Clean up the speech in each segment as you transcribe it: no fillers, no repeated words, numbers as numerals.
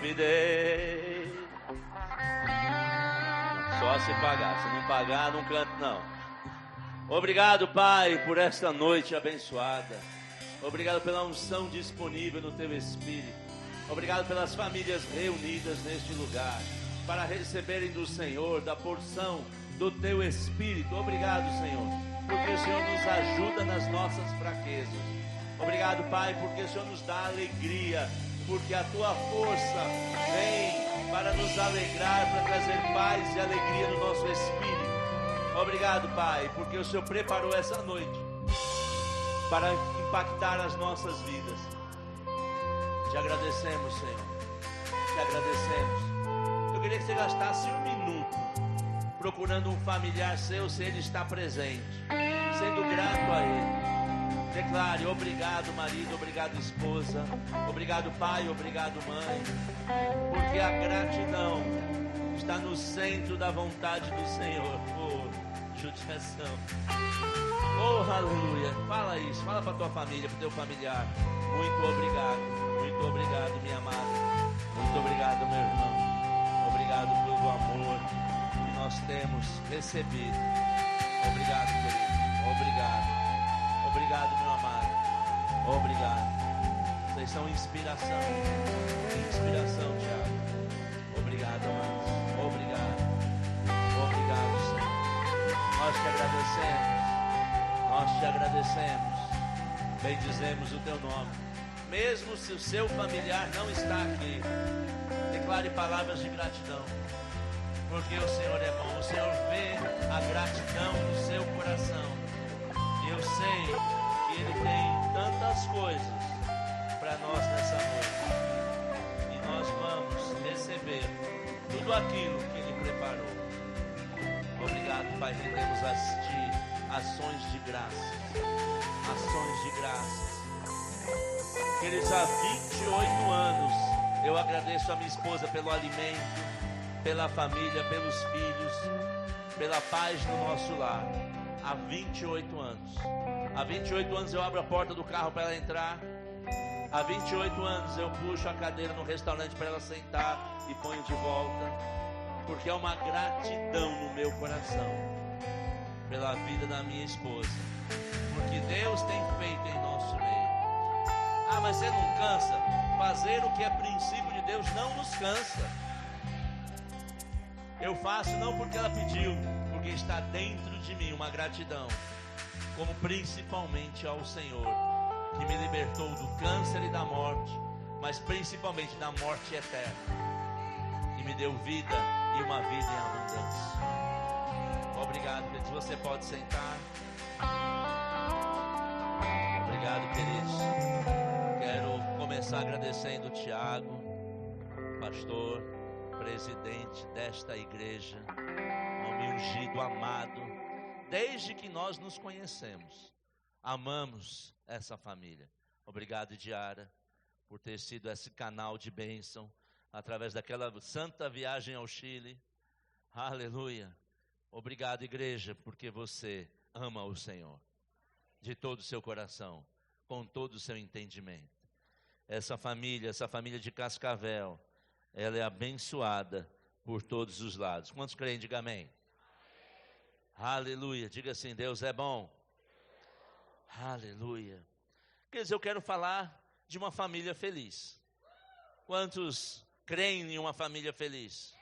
me dei. Só se pagar, se não pagar, não canto não. Obrigado, Pai, por esta noite abençoada. Obrigado pela unção disponível no Teu Espírito. Obrigado pelas famílias reunidas neste lugar, para receberem do Senhor, da porção do Teu Espírito. Obrigado, Senhor, porque o Senhor nos ajuda nas nossas fraquezas. Obrigado, Pai, porque o Senhor nos dá alegria, porque a Tua força vem para nos alegrar, para trazer paz e alegria no nosso espírito. Obrigado, Pai, porque o Senhor preparou essa noite para impactar as nossas vidas. Te agradecemos, Senhor. Te agradecemos. Eu queria que você gastasse um minuto procurando um familiar seu, se ele está presente, sendo grato a ele. Declare: obrigado, marido, obrigado, esposa, obrigado, pai, obrigado, mãe, porque a gratidão está no centro da vontade do Senhor. Oh, judiação. Oh, aleluia. Fala isso, fala para tua família, para o teu familiar. Muito obrigado, minha amada. Muito obrigado, meu irmão. Obrigado pelo amor que nós temos recebido. Obrigado, querido. Obrigado, meu amado. Obrigado. Vocês são inspiração. Inspiração, Tiago. Obrigado, amados. Obrigado, Senhor. Nós te agradecemos. Bendizemos o teu nome. Mesmo se o seu familiar não está aqui, declare palavras de gratidão, porque o Senhor é bom. O Senhor vê a gratidão no seu coração. E eu sei que Ele tem tantas coisas para nós nessa noite, e nós vamos receber tudo aquilo que Ele preparou. Obrigado, Pai, rendemos a Ti ações de graça. Ações de graças. Queridos, há 28 anos eu agradeço a minha esposa pelo alimento, pela família, pelos filhos, pela paz no nosso lar. Há 28 anos. Há 28 anos eu abro a porta do carro para ela entrar. Há 28 anos eu puxo a cadeira no restaurante para ela sentar e ponho de volta. Porque é uma gratidão no meu coração pela vida da minha esposa. Porque Deus tem feito em nosso meio. Ah, mas você não cansa? Fazer o que é princípio de Deus não nos cansa. Eu faço não porque ela pediu, porque está dentro de mim uma gratidão, como principalmente ao Senhor, que me libertou do câncer e da morte, mas principalmente da morte eterna, que me deu vida e uma vida em abundância. Obrigado, queridos. Você pode sentar. Obrigado, queridos. Quero começar agradecendo o Tiago, pastor, presidente desta igreja, homem ungido, amado, desde que nós nos conhecemos. Amamos essa família. Obrigado, Diara, por ter sido esse canal de bênção através daquela santa viagem ao Chile. Aleluia. Obrigado, igreja, porque você ama o Senhor de todo o seu coração, com todo o seu entendimento. Essa família de Cascavel, ela é abençoada por todos os lados. Quantos creem? Diga amém. Aleluia. Diga assim: Deus é bom. Aleluia. Quer dizer, eu quero falar de uma família feliz. Quantos creem em uma família feliz?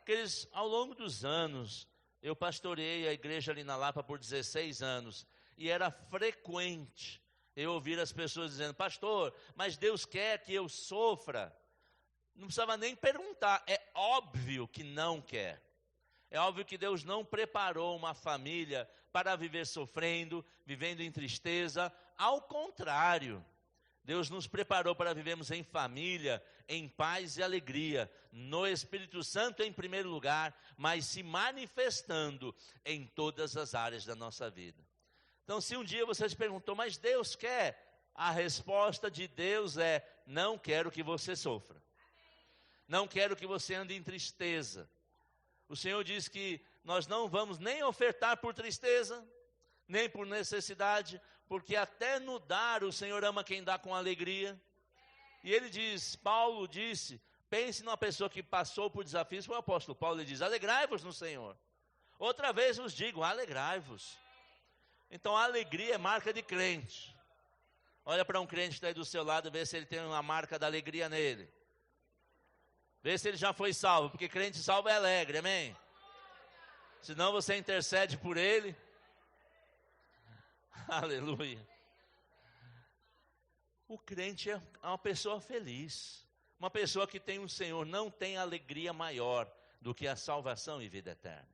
Queridos, ao longo dos anos, eu pastoreei a igreja ali na Lapa por 16 anos. E era frequente eu ouvir as pessoas dizendo: pastor, mas Deus quer que eu sofra. Não precisava nem perguntar, é óbvio que não quer. É óbvio que Deus não preparou uma família para viver sofrendo, vivendo em tristeza. Ao contrário, Deus nos preparou para vivermos em família, em paz e alegria, no Espírito Santo em primeiro lugar, mas se manifestando em todas as áreas da nossa vida. Então, se um dia você se perguntou: mas Deus quer? A resposta de Deus é: não quero que você sofra. Não quero que você ande em tristeza. O Senhor diz que nós não vamos nem ofertar por tristeza, nem por necessidade, porque até no dar o Senhor ama quem dá com alegria. E ele diz, Paulo disse, pense numa pessoa que passou por desafios, foi o apóstolo Paulo, ele diz, alegrai-vos no Senhor. Outra vez vos digo, alegrai-vos. Então a alegria é marca de crente. Olha para um crente que está aí do seu lado, vê se ele tem uma marca da alegria nele. Vê se ele já foi salvo, porque crente salvo é alegre, amém? Senão você intercede por ele. Aleluia. O crente é uma pessoa feliz. Uma pessoa que tem um Senhor, não tem alegria maior do que a salvação e vida eterna.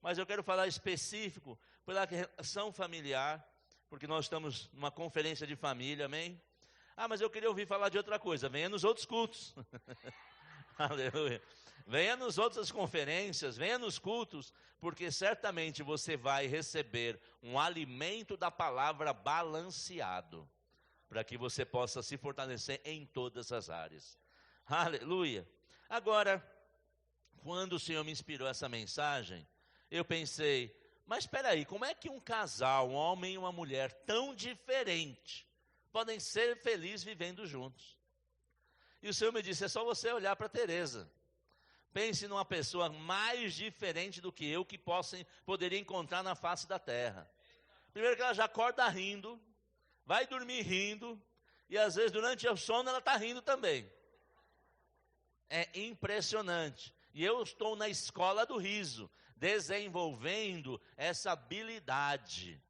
Mas eu quero falar específico pela relação familiar, porque nós estamos numa conferência de família, amém? Mas eu queria ouvir falar de outra coisa, venha nos outros cultos. Aleluia. Venha nas outras conferências, venha nos cultos, porque certamente você vai receber um alimento da palavra balanceado, para que você possa se fortalecer em todas as áreas. Aleluia. Agora, quando o Senhor me inspirou essa mensagem, eu pensei, mas espera aí, como é que um casal, um homem e uma mulher tão diferentes, podem ser felizes vivendo juntos? E o Senhor me disse, é só você olhar para Teresa. Pense numa pessoa mais diferente do que eu, que poderia encontrar na face da terra. Primeiro que ela já acorda rindo, vai dormir rindo, e às vezes durante o sono ela está rindo também. É impressionante. E eu estou na escola do riso, desenvolvendo essa habilidade,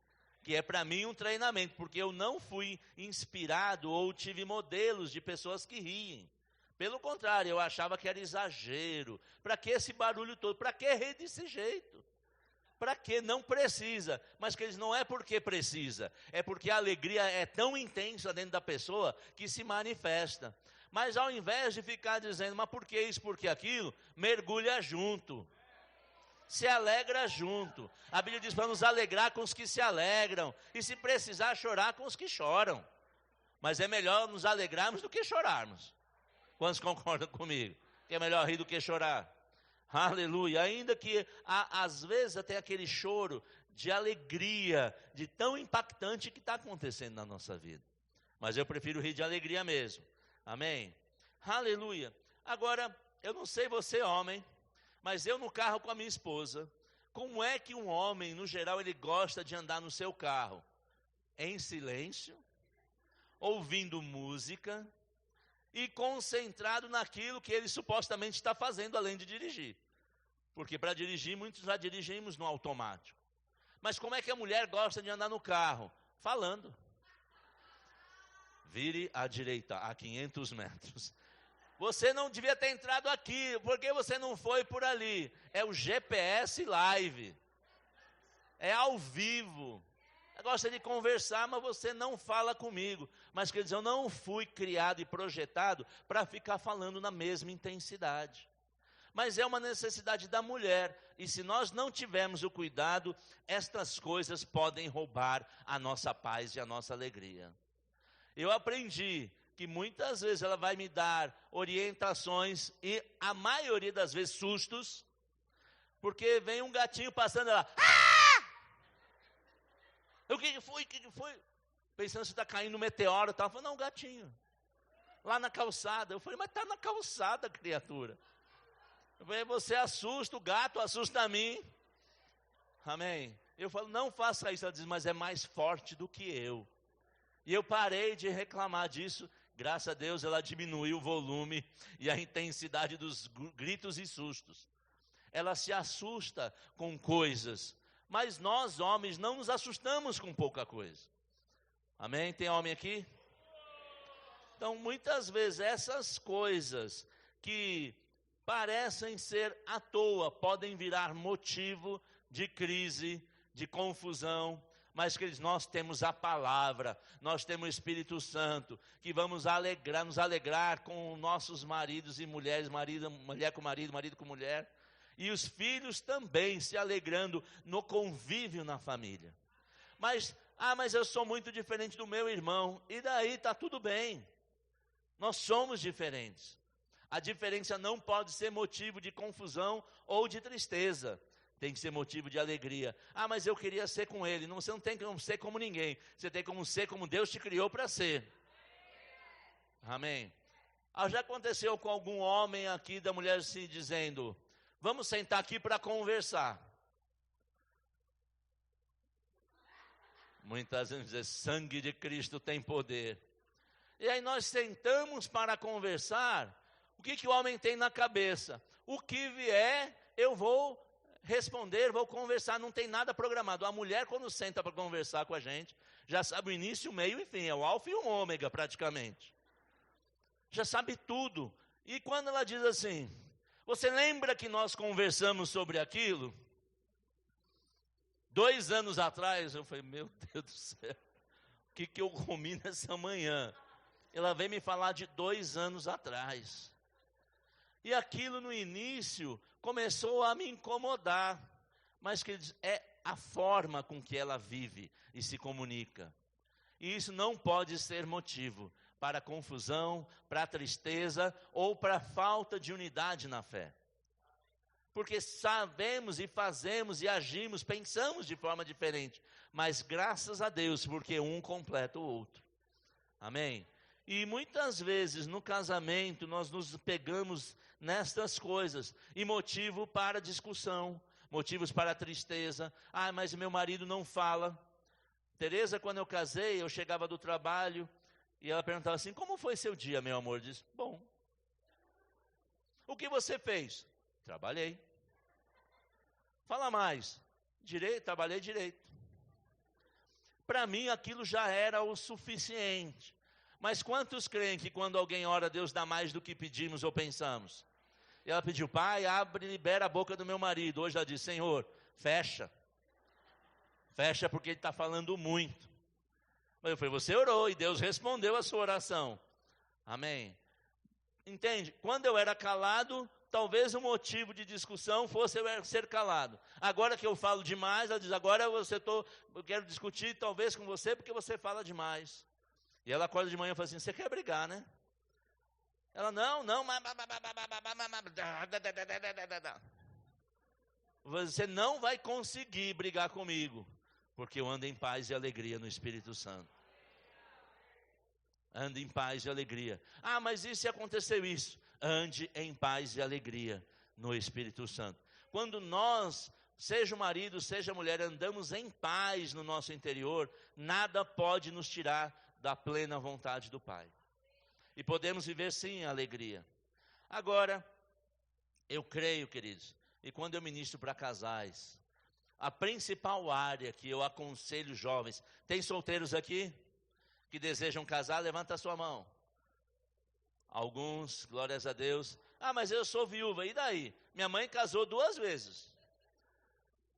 que é para mim um treinamento, porque eu não fui inspirado ou tive modelos de pessoas que riem. Pelo contrário, eu achava que era exagero. Para que esse barulho todo? Para que rir desse jeito? Para que? Não precisa. Mas que eles não é porque precisa, é porque a alegria é tão intensa dentro da pessoa que se manifesta. Mas ao invés de ficar dizendo, mas por que isso, por que aquilo, mergulha junto. Se alegra junto. A Bíblia diz para nos alegrar com os que se alegram. E se precisar chorar com os que choram. Mas é melhor nos alegrarmos do que chorarmos. Quantos concordam comigo? Que é melhor rir do que chorar. Aleluia. Ainda que às vezes até aquele choro de alegria, de tão impactante que está acontecendo na nossa vida. Mas eu prefiro rir de alegria mesmo. Amém? Aleluia. Agora, eu não sei você homem, mas eu no carro com a minha esposa, como é que um homem, no geral, ele gosta de andar no seu carro? Em silêncio, ouvindo música e concentrado naquilo que ele supostamente está fazendo, além de dirigir. Porque para dirigir, muitos já dirigimos no automático. Mas como é que a mulher gosta de andar no carro? Falando. Vire à direita, a 500 metros. Você não devia ter entrado aqui, por que você não foi por ali? É o GPS live. É ao vivo. Gosta de conversar, mas você não fala comigo. Mas quer dizer, eu não fui criado e projetado para ficar falando na mesma intensidade. Mas é uma necessidade da mulher. E se nós não tivermos o cuidado, estas coisas podem roubar a nossa paz e a nossa alegria. Eu aprendi que muitas vezes ela vai me dar orientações e a maioria das vezes sustos, porque vem um gatinho passando ela, o que foi? O que foi? Pensando se está caindo um meteoro e tal. Eu falei, não, um gatinho. Lá na calçada. Eu falei, mas está na calçada, criatura. Eu falei, você assusta o gato, assusta a mim. Amém? Eu falo, não faça isso. Ela diz, mas é mais forte do que eu. E eu parei de reclamar disso. Graças a Deus ela diminuiu o volume e a intensidade dos gritos e sustos. Ela se assusta com coisas. Mas nós, homens, não nos assustamos com pouca coisa. Amém? Tem homem aqui? Então, muitas vezes, essas coisas que parecem ser à toa, podem virar motivo de crise, de confusão. Mas, queridos, nós temos a palavra, nós temos o Espírito Santo, que vamos nos alegrar com nossos maridos e mulheres, mulher com marido, marido com mulher. E os filhos também se alegrando no convívio na família. Mas eu sou muito diferente do meu irmão. E daí está tudo bem. Nós somos diferentes. A diferença não pode ser motivo de confusão ou de tristeza. Tem que ser motivo de alegria. Mas eu queria ser com ele. Não, você não tem que ser como ninguém. Você tem como ser como Deus te criou para ser. Amém. Já aconteceu com algum homem aqui da mulher se dizendo, vamos sentar aqui para conversar. Muitas vezes dizer, sangue de Cristo tem poder. E aí nós sentamos para conversar, o que o homem tem na cabeça? O que vier, eu vou responder, vou conversar, não tem nada programado. A mulher, quando senta para conversar com a gente, já sabe o início, o meio e o fim, é o alfa e o ômega praticamente. Já sabe tudo. E quando ela diz assim, você lembra que nós conversamos sobre aquilo? 2 anos atrás, eu falei, meu Deus do céu, o que eu comi nessa manhã? Ela veio me falar de 2 anos atrás. E aquilo no início começou a me incomodar. Mas que é a forma com que ela vive e se comunica. E isso não pode ser motivo para confusão, para tristeza ou para falta de unidade na fé. Porque sabemos e fazemos e agimos, pensamos de forma diferente. Mas graças a Deus, porque um completa o outro. Amém? E muitas vezes no casamento nós nos pegamos nestas coisas. E motivo para discussão, motivos para tristeza. Mas meu marido não fala. Tereza, quando eu casei, eu chegava do trabalho e ela perguntava assim, como foi seu dia, meu amor? Eu disse, bom. O que você fez? Trabalhei. Fala mais. Trabalhei direito. Para mim aquilo já era o suficiente. Mas quantos creem que quando alguém ora, Deus dá mais do que pedimos ou pensamos? E ela pediu, pai, abre e libera a boca do meu marido. Hoje ela diz, Senhor, fecha. Fecha porque ele está falando muito. Eu falei, você orou e Deus respondeu a sua oração. Amém. Entende? Quando eu era calado, talvez o motivo de discussão fosse eu ser calado. Agora que eu falo demais, ela diz, agora eu quero discutir talvez com você porque você fala demais. E ela acorda de manhã e fala assim, você quer brigar, né? Ela, não. Você não vai conseguir brigar comigo, porque eu ando em paz e alegria no Espírito Santo. Ande em paz e alegria. Mas e se aconteceu isso? Ande em paz e alegria no Espírito Santo. Quando nós, seja o marido, seja a mulher, andamos em paz no nosso interior, nada pode nos tirar da plena vontade do Pai. E podemos viver sim a alegria. Agora, eu creio, queridos, e quando eu ministro para casais, a principal área que eu aconselho jovens, tem solteiros aqui que desejam casar? Levanta a sua mão. Alguns, glórias a Deus. Mas eu sou viúva, e daí? Minha mãe casou 2 vezes.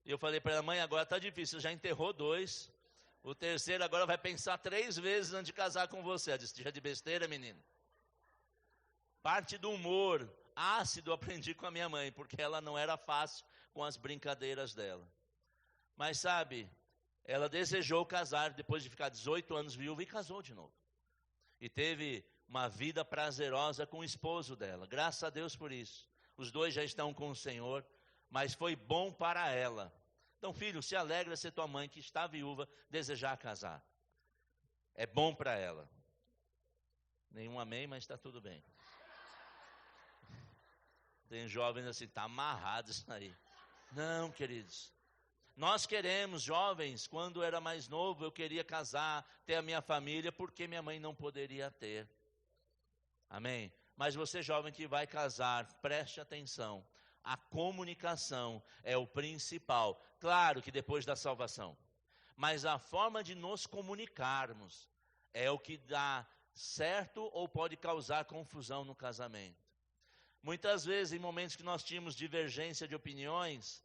E eu falei para ela, mãe, agora está difícil, já enterrou 2. O terceiro agora vai pensar 3 vezes antes de casar com você. Ela disse, deixa de besteira, menino. Parte do humor ácido eu aprendi com a minha mãe, porque ela não era fácil com as brincadeiras dela. Mas sabe, ela desejou casar depois de ficar 18 anos viúva e casou de novo. E teve uma vida prazerosa com o esposo dela. Graças a Deus por isso. Os 2 já estão com o Senhor, mas foi bom para ela. Então, filho, se alegra ser tua mãe que está viúva, desejar casar. É bom para ela. Nenhum amém, mas está tudo bem. Tem jovens assim, está amarrado isso aí. Não, queridos. Nós queremos, jovens, quando eu era mais novo, eu queria casar, ter a minha família, porque minha mãe não poderia ter. Amém? Mas você, jovem que vai casar, preste atenção. A comunicação é o principal. Claro que depois da salvação. Mas a forma de nos comunicarmos é o que dá certo ou pode causar confusão no casamento. Muitas vezes, em momentos que nós tínhamos divergência de opiniões,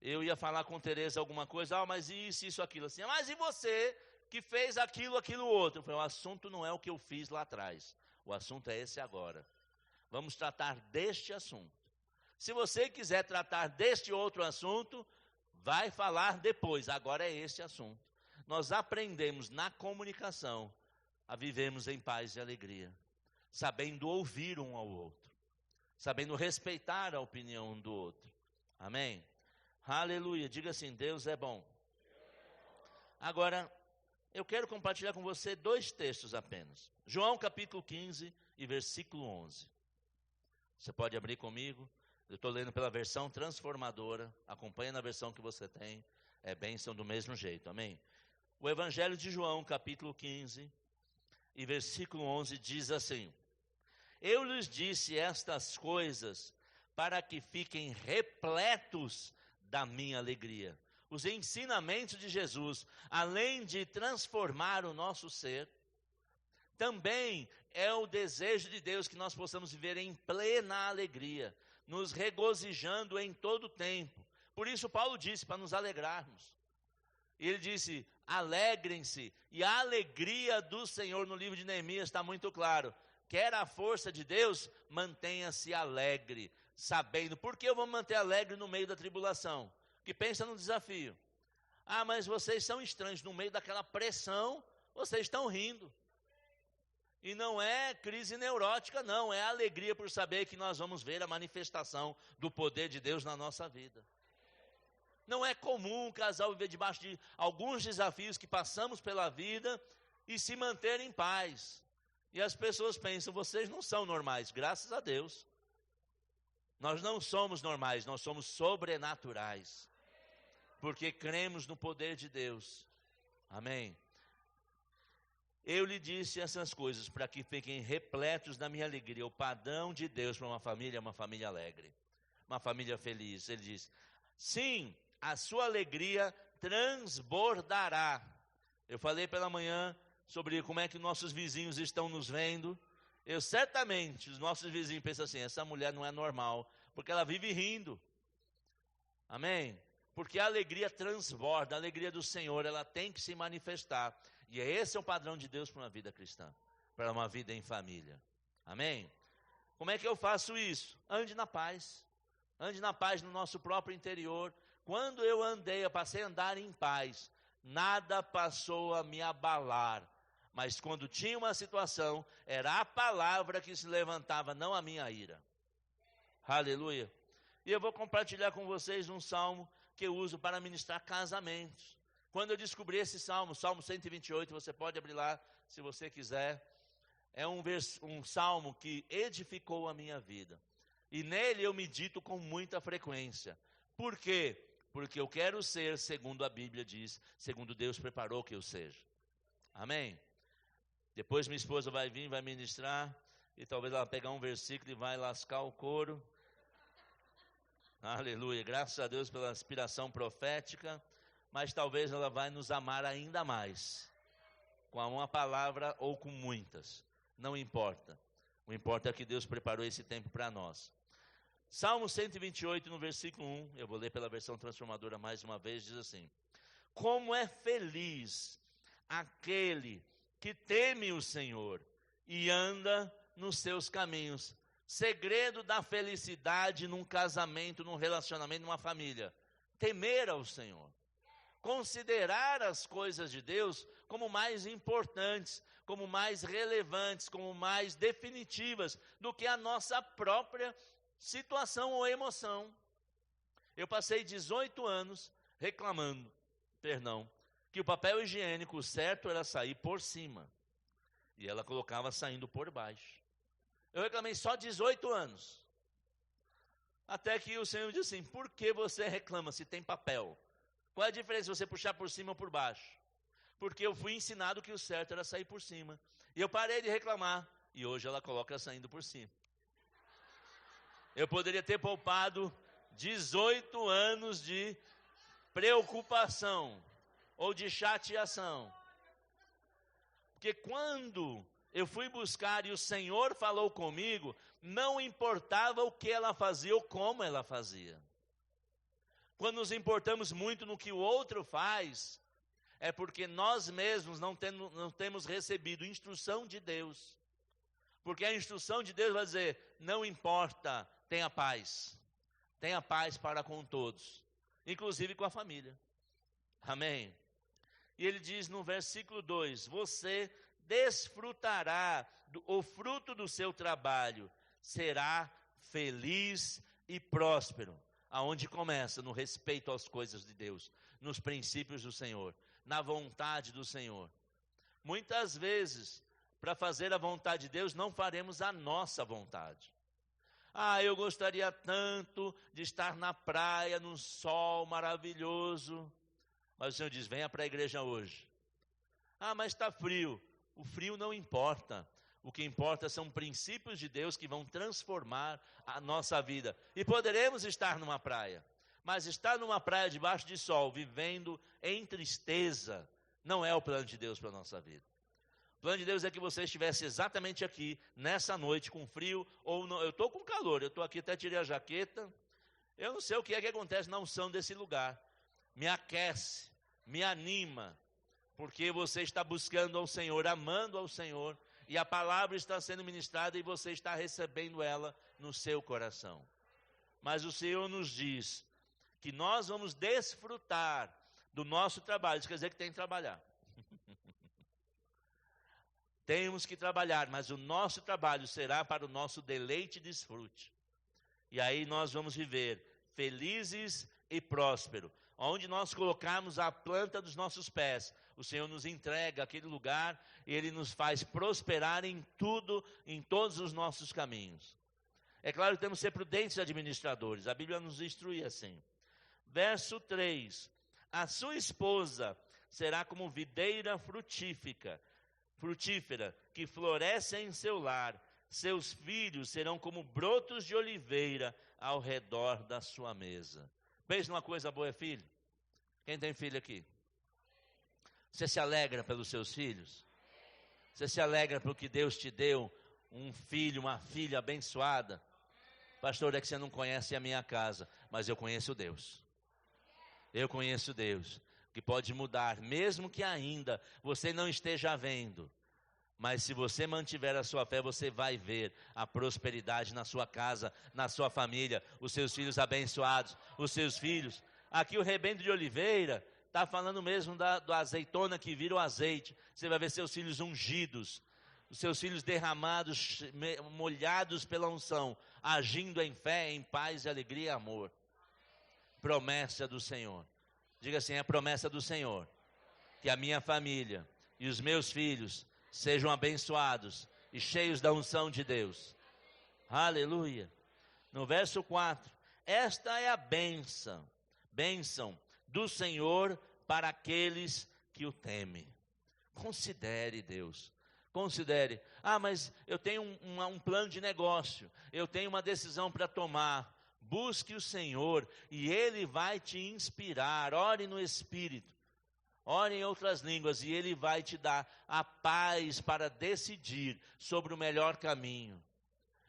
eu ia falar com Tereza alguma coisa, mas isso, aquilo, assim, mas e você que fez aquilo, outro? Eu falei, o assunto não é o que eu fiz lá atrás, o assunto é esse agora. Vamos tratar deste assunto. Se você quiser tratar deste outro assunto, vai falar depois, agora é este assunto. Nós aprendemos na comunicação a vivermos em paz e alegria, sabendo ouvir um ao outro, sabendo respeitar a opinião um do outro. Amém? Aleluia, diga assim, Deus é bom. Agora, eu quero compartilhar com você 2 textos apenas. João capítulo 15, e versículo 11. Você pode abrir comigo? Eu estou lendo pela versão transformadora. Acompanha na versão que você tem. É bênção do mesmo jeito, amém? O Evangelho de João, capítulo 15 e versículo 11 diz assim: eu lhes disse estas coisas para que fiquem repletos da minha alegria. Os ensinamentos de Jesus, além de transformar o nosso ser, também é o desejo de Deus que nós possamos viver em plena alegria, nos regozijando em todo o tempo. Por isso Paulo disse para nos alegrarmos. Ele disse, alegrem-se, e a alegria do Senhor no livro de Neemias está muito claro. Quer a força de Deus, mantenha-se alegre, sabendo. Por que eu vou me manter alegre no meio da tribulação? Que pensa no desafio. Ah, mas vocês são estranhos, no meio daquela pressão, vocês estão rindo. E não é crise neurótica, não, é alegria por saber que nós vamos ver a manifestação do poder de Deus na nossa vida. Não é comum um casal viver debaixo de alguns desafios que passamos pela vida e se manter em paz. E as pessoas pensam, vocês não são normais, graças a Deus. Nós não somos normais, nós somos sobrenaturais. Porque cremos no poder de Deus. Amém. Eu lhe disse essas coisas para que fiquem repletos da minha alegria. O padrão de Deus para uma família é uma família alegre. Uma família feliz. Ele diz, sim, a sua alegria transbordará. Eu falei pela manhã sobre como é que nossos vizinhos estão nos vendo. Certamente, os nossos vizinhos pensam assim, essa mulher não é normal, porque ela vive rindo. Amém? Porque a alegria transborda, a alegria do Senhor, ela tem que se manifestar. E esse é o padrão de Deus para uma vida cristã, para uma vida em família. Amém? Como é que eu faço isso? Ande na paz. Ande na paz no nosso próprio interior. Quando eu passei a andar em paz, nada passou a me abalar. Mas quando tinha uma situação, era a palavra que se levantava, não a minha ira. Aleluia. E eu vou compartilhar com vocês um salmo que eu uso para ministrar casamentos. Quando eu descobri esse salmo, Salmo 128, você pode abrir lá se você quiser. É um salmo que edificou a minha vida. E nele eu medito com muita frequência. Por quê? Porque eu quero ser, segundo a Bíblia diz, segundo Deus preparou que eu seja. Amém? Depois minha esposa vai vir, vai ministrar, e talvez ela pegar um versículo e vai lascar o couro. Aleluia, graças a Deus pela inspiração profética, mas talvez ela vai nos amar ainda mais, com uma palavra ou com muitas, não importa. O importa é que Deus preparou esse tempo para nós. Salmo 128, no versículo 1, eu vou ler pela versão transformadora mais uma vez, diz assim: como é feliz aquele que teme o Senhor e anda nos seus caminhos. Segredo da felicidade num casamento, num relacionamento, numa família. Temer ao Senhor. Considerar as coisas de Deus como mais importantes, como mais relevantes, como mais definitivas do que a nossa própria situação ou emoção. Eu passei 18 anos reclamando, que o papel higiênico certo era sair por cima. E ela colocava saindo por baixo. Eu reclamei só 18 anos. Até que o Senhor disse assim, por que você reclama se tem papel? Qual é a diferença se você puxar por cima ou por baixo? Porque eu fui ensinado que o certo era sair por cima. E eu parei de reclamar. E hoje ela coloca saindo por cima. Eu poderia ter poupado 18 anos de preocupação ou de chateação. Porque quando eu fui buscar e o Senhor falou comigo, não importava o que ela fazia ou como ela fazia. Quando nos importamos muito no que o outro faz, é porque nós mesmos não temos recebido instrução de Deus. Porque a instrução de Deus vai dizer, não importa, tenha paz. Tenha paz para com todos, inclusive com a família. Amém? E ele diz no versículo 2, você desfrutará o fruto do seu trabalho, será feliz e próspero. Aonde começa? No respeito às coisas de Deus, nos princípios do Senhor, na vontade do Senhor. Muitas vezes, para fazer a vontade de Deus, não faremos a nossa vontade. Eu gostaria tanto de estar na praia, num sol maravilhoso. Mas o Senhor diz, venha para a igreja hoje. Mas está frio. O frio não importa. O que importa são princípios de Deus que vão transformar a nossa vida. E poderemos estar numa praia. Mas estar numa praia debaixo de sol, vivendo em tristeza, não é o plano de Deus para a nossa vida. O plano de Deus é que você estivesse exatamente aqui, nessa noite, com frio, ou não. Eu estou com calor, eu estou aqui, até tirei a jaqueta. Eu não sei o que é que acontece na unção desse lugar. Me aquece, me anima, porque você está buscando ao Senhor, amando ao Senhor, e a palavra está sendo ministrada e você está recebendo ela no seu coração. Mas o Senhor nos diz que nós vamos desfrutar do nosso trabalho. Isso quer dizer que tem que trabalhar. Temos que trabalhar, mas o nosso trabalho será para o nosso deleite e desfrute. E aí nós vamos viver felizes e prósperos. Onde nós colocarmos a planta dos nossos pés, o Senhor nos entrega aquele lugar e Ele nos faz prosperar em tudo, em todos os nossos caminhos. É claro que temos que ser prudentes administradores, a Bíblia nos instrui assim. Verso 3, a sua esposa será como videira frutífera, que floresce em seu lar. Seus filhos serão como brotos de oliveira ao redor da sua mesa. Pense numa coisa boa, é filho? Quem tem filho aqui? Você se alegra pelos seus filhos? Você se alegra porque Deus te deu um filho, uma filha abençoada? Pastor, é que você não conhece a minha casa, mas eu conheço Deus. Eu conheço Deus, que pode mudar, mesmo que ainda você não esteja vendo. Mas se você mantiver a sua fé, você vai ver a prosperidade na sua casa, na sua família, os seus filhos abençoados, os seus filhos. Aqui o rebento de oliveira está falando mesmo do azeitona que vira o azeite. Você vai ver seus filhos ungidos, os seus filhos derramados, molhados pela unção, agindo em fé, em paz, alegria e amor. Promessa do Senhor. Diga assim, é a promessa do Senhor, que a minha família e os meus filhos sejam abençoados e cheios da unção de Deus. Aleluia. No verso 4, esta é a bênção do Senhor para aqueles que o temem. Considere Deus. Considere, mas eu tenho um plano de negócio, eu tenho uma decisão para tomar. Busque o Senhor e Ele vai te inspirar. Ore no Espírito. Ore em outras línguas e Ele vai te dar a paz para decidir sobre o melhor caminho.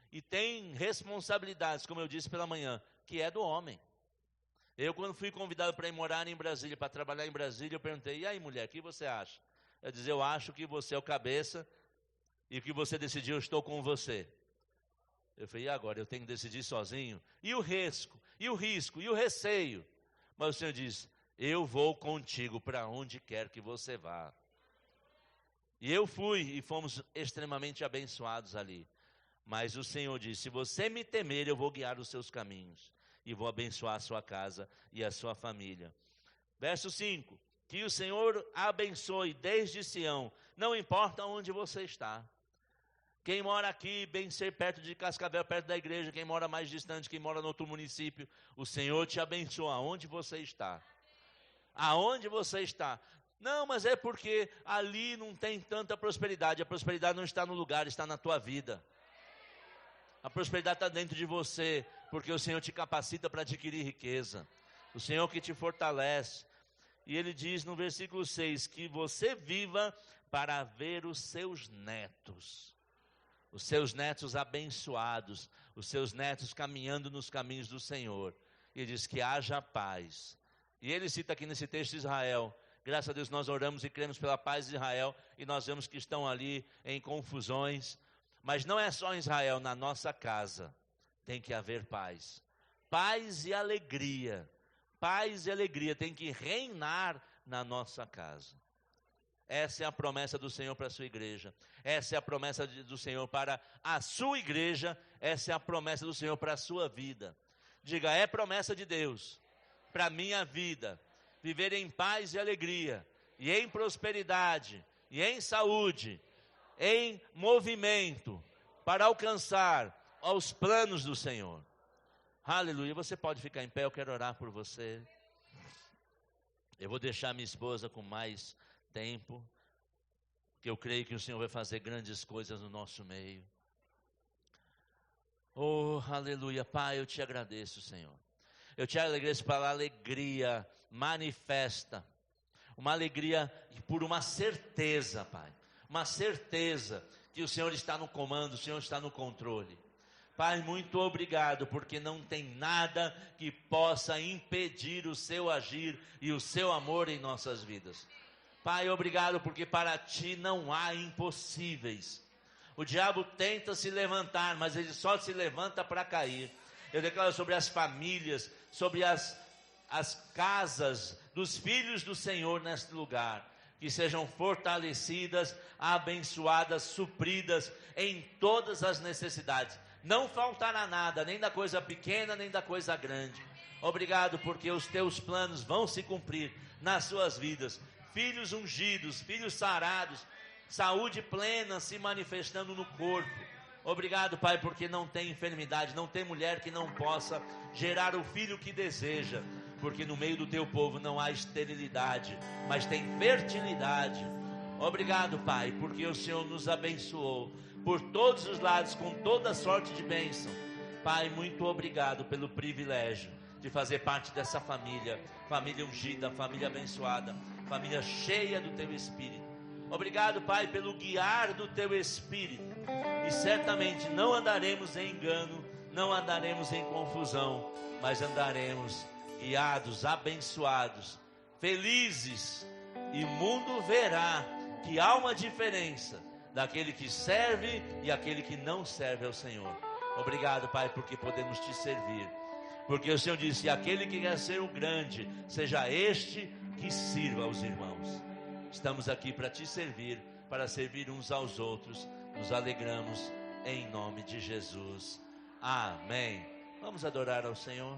E tem responsabilidades, como eu disse pela manhã, que é do homem. Eu, quando fui convidado para ir morar em Brasília, para trabalhar em Brasília, eu perguntei, e aí mulher, o que você acha? Ela disse, eu acho que você é o cabeça e o que você decidiu, eu estou com você. Eu falei, e agora? Eu tenho que decidir sozinho? E o risco? E o receio? Mas o Senhor diz, eu vou contigo para onde quer que você vá. E eu fui e fomos extremamente abençoados ali. Mas o Senhor disse, se você me temer, eu vou guiar os seus caminhos. E vou abençoar a sua casa e a sua família. Verso 5, que o Senhor abençoe desde Sião, não importa onde você está. Quem mora aqui, bem ser perto de Cascavel, perto da igreja, quem mora mais distante, quem mora no outro município, o Senhor te abençoa aonde você está. Aonde você está. Não, mas é porque ali não tem tanta prosperidade. A prosperidade não está no lugar, está na tua vida. A prosperidade está dentro de você, porque o Senhor te capacita para adquirir riqueza. O Senhor que te fortalece. E Ele diz no versículo 6, que você viva para ver os seus netos. Os seus netos abençoados, os seus netos caminhando nos caminhos do Senhor. E Ele diz que haja paz. E Ele cita aqui nesse texto de Israel. Graças a Deus nós oramos e cremos pela paz de Israel. E nós vemos que estão ali em confusões. Mas não é só em Israel, na nossa casa tem que haver paz. Paz e alegria. Paz e alegria tem que reinar na nossa casa. Essa é a promessa do Senhor para a sua igreja. Essa é a promessa do Senhor para a sua igreja. Essa é a promessa do Senhor para a sua vida. Diga, é promessa de Deus para a minha vida. Viver em paz e alegria, e em prosperidade, e em saúde, em movimento para alcançar os planos do Senhor. Aleluia. Você pode ficar em pé, eu quero orar por você. Eu vou deixar minha esposa com mais tempo, porque eu creio que o Senhor vai fazer grandes coisas no nosso meio. Oh, aleluia. Pai, eu te agradeço, Senhor. Eu te agradeço pela alegria manifesta. Uma alegria por uma certeza, Pai. Uma certeza que o Senhor está no comando, o Senhor está no controle. Pai, muito obrigado, porque não tem nada que possa impedir o seu agir e o seu amor em nossas vidas. Pai, obrigado, porque para ti não há impossíveis. O diabo tenta se levantar, mas ele só se levanta para cair. Eu declaro sobre as famílias, sobre as casas dos filhos do Senhor neste lugar, que sejam fortalecidas, abençoadas, supridas em todas as necessidades. Não faltará nada, nem da coisa pequena, nem da coisa grande. Obrigado, porque os teus planos vão se cumprir nas suas vidas. Filhos ungidos, filhos sarados, saúde plena se manifestando no corpo. Obrigado, Pai, porque não tem enfermidade, não tem mulher que não possa gerar o filho que deseja. Porque no meio do teu povo não há esterilidade, mas tem fertilidade. Obrigado, Pai, porque o Senhor nos abençoou por todos os lados, com toda sorte de bênção. Pai, muito obrigado pelo privilégio de fazer parte dessa família, família ungida, família abençoada, família cheia do teu Espírito. Obrigado, Pai, pelo guiar do teu Espírito, e certamente não andaremos em engano, não andaremos em confusão, mas andaremos guiados, abençoados, felizes, e o mundo verá que há uma diferença daquele que serve e aquele que não serve ao Senhor. Obrigado, Pai, porque podemos te servir, porque o Senhor disse: aquele que quer ser o grande, seja este que sirva aos irmãos. Estamos aqui para te servir, para servir uns aos outros. Nos alegramos em nome de Jesus. Amém. Vamos adorar ao Senhor.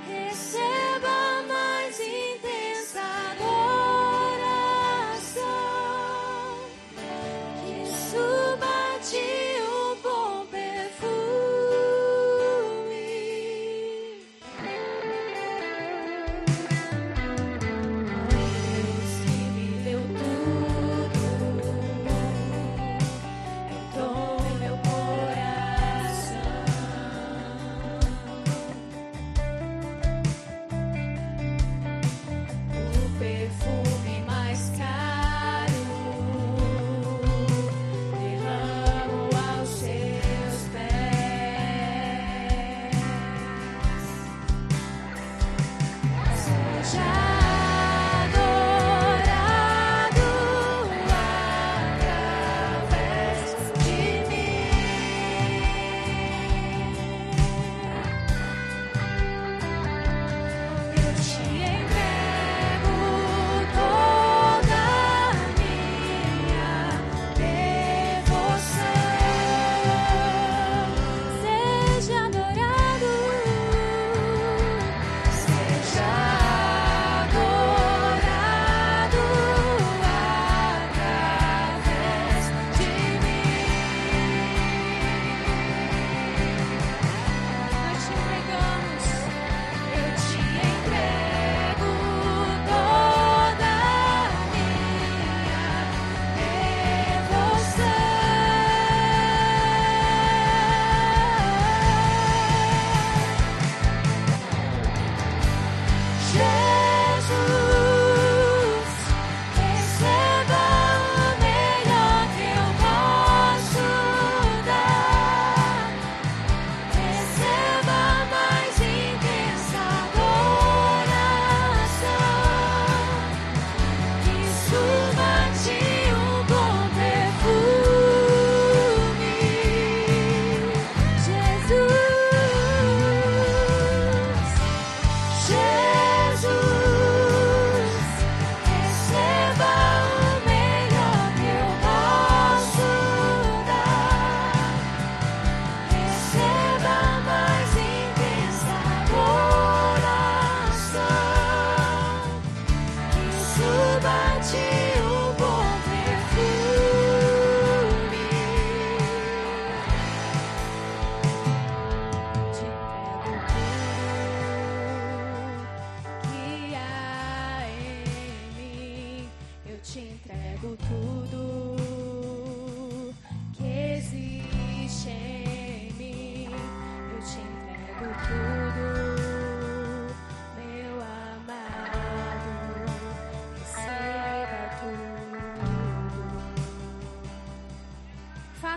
Receba mais intensa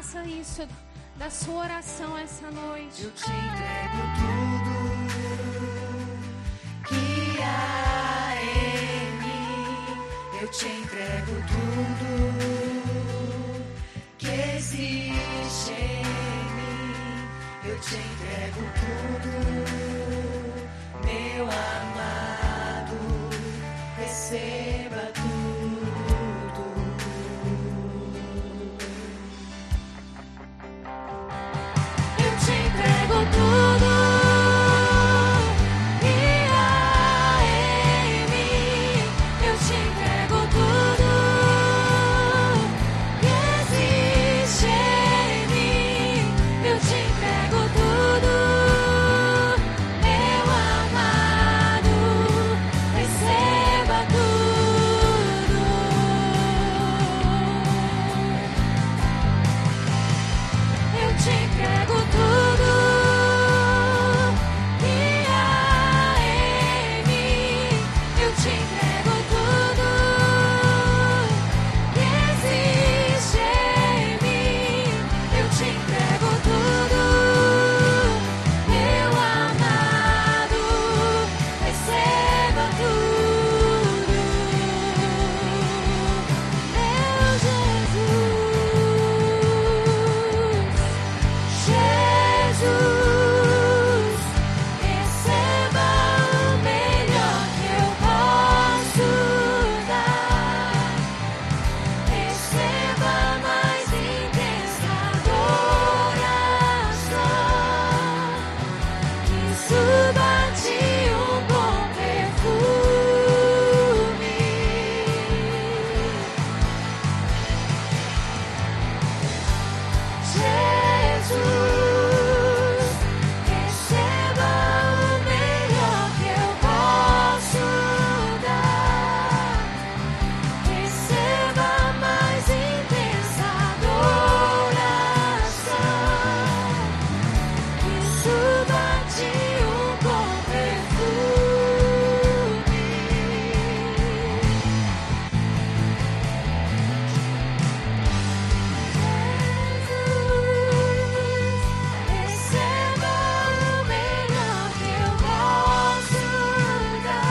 Faça isso da sua oração essa noite. Eu te entrego tudo que há em mim. Eu te entrego tudo que existe em mim. Eu te entrego tudo, meu amado. Receba tudo. Eu te entrego tudo que há em mim. Eu te entrego tudo que existe em mim. Eu te entrego tudo, meu amado. Receba tudo. Eu te entrego tudo que há em mim. Eu te entrego tudo que existe em mim. Eu te entrego tudo, meu amado. Receba tudo, meu Jesus, receba o melhor que eu posso dar. Receba a mais intensa adoração, que suba a ti um bom perfume. Jesus, receba o melhor que eu posso dar. Receba a mais intensa adoração, que suba a ti um bom perfume. Receba o melhor que eu posso dar.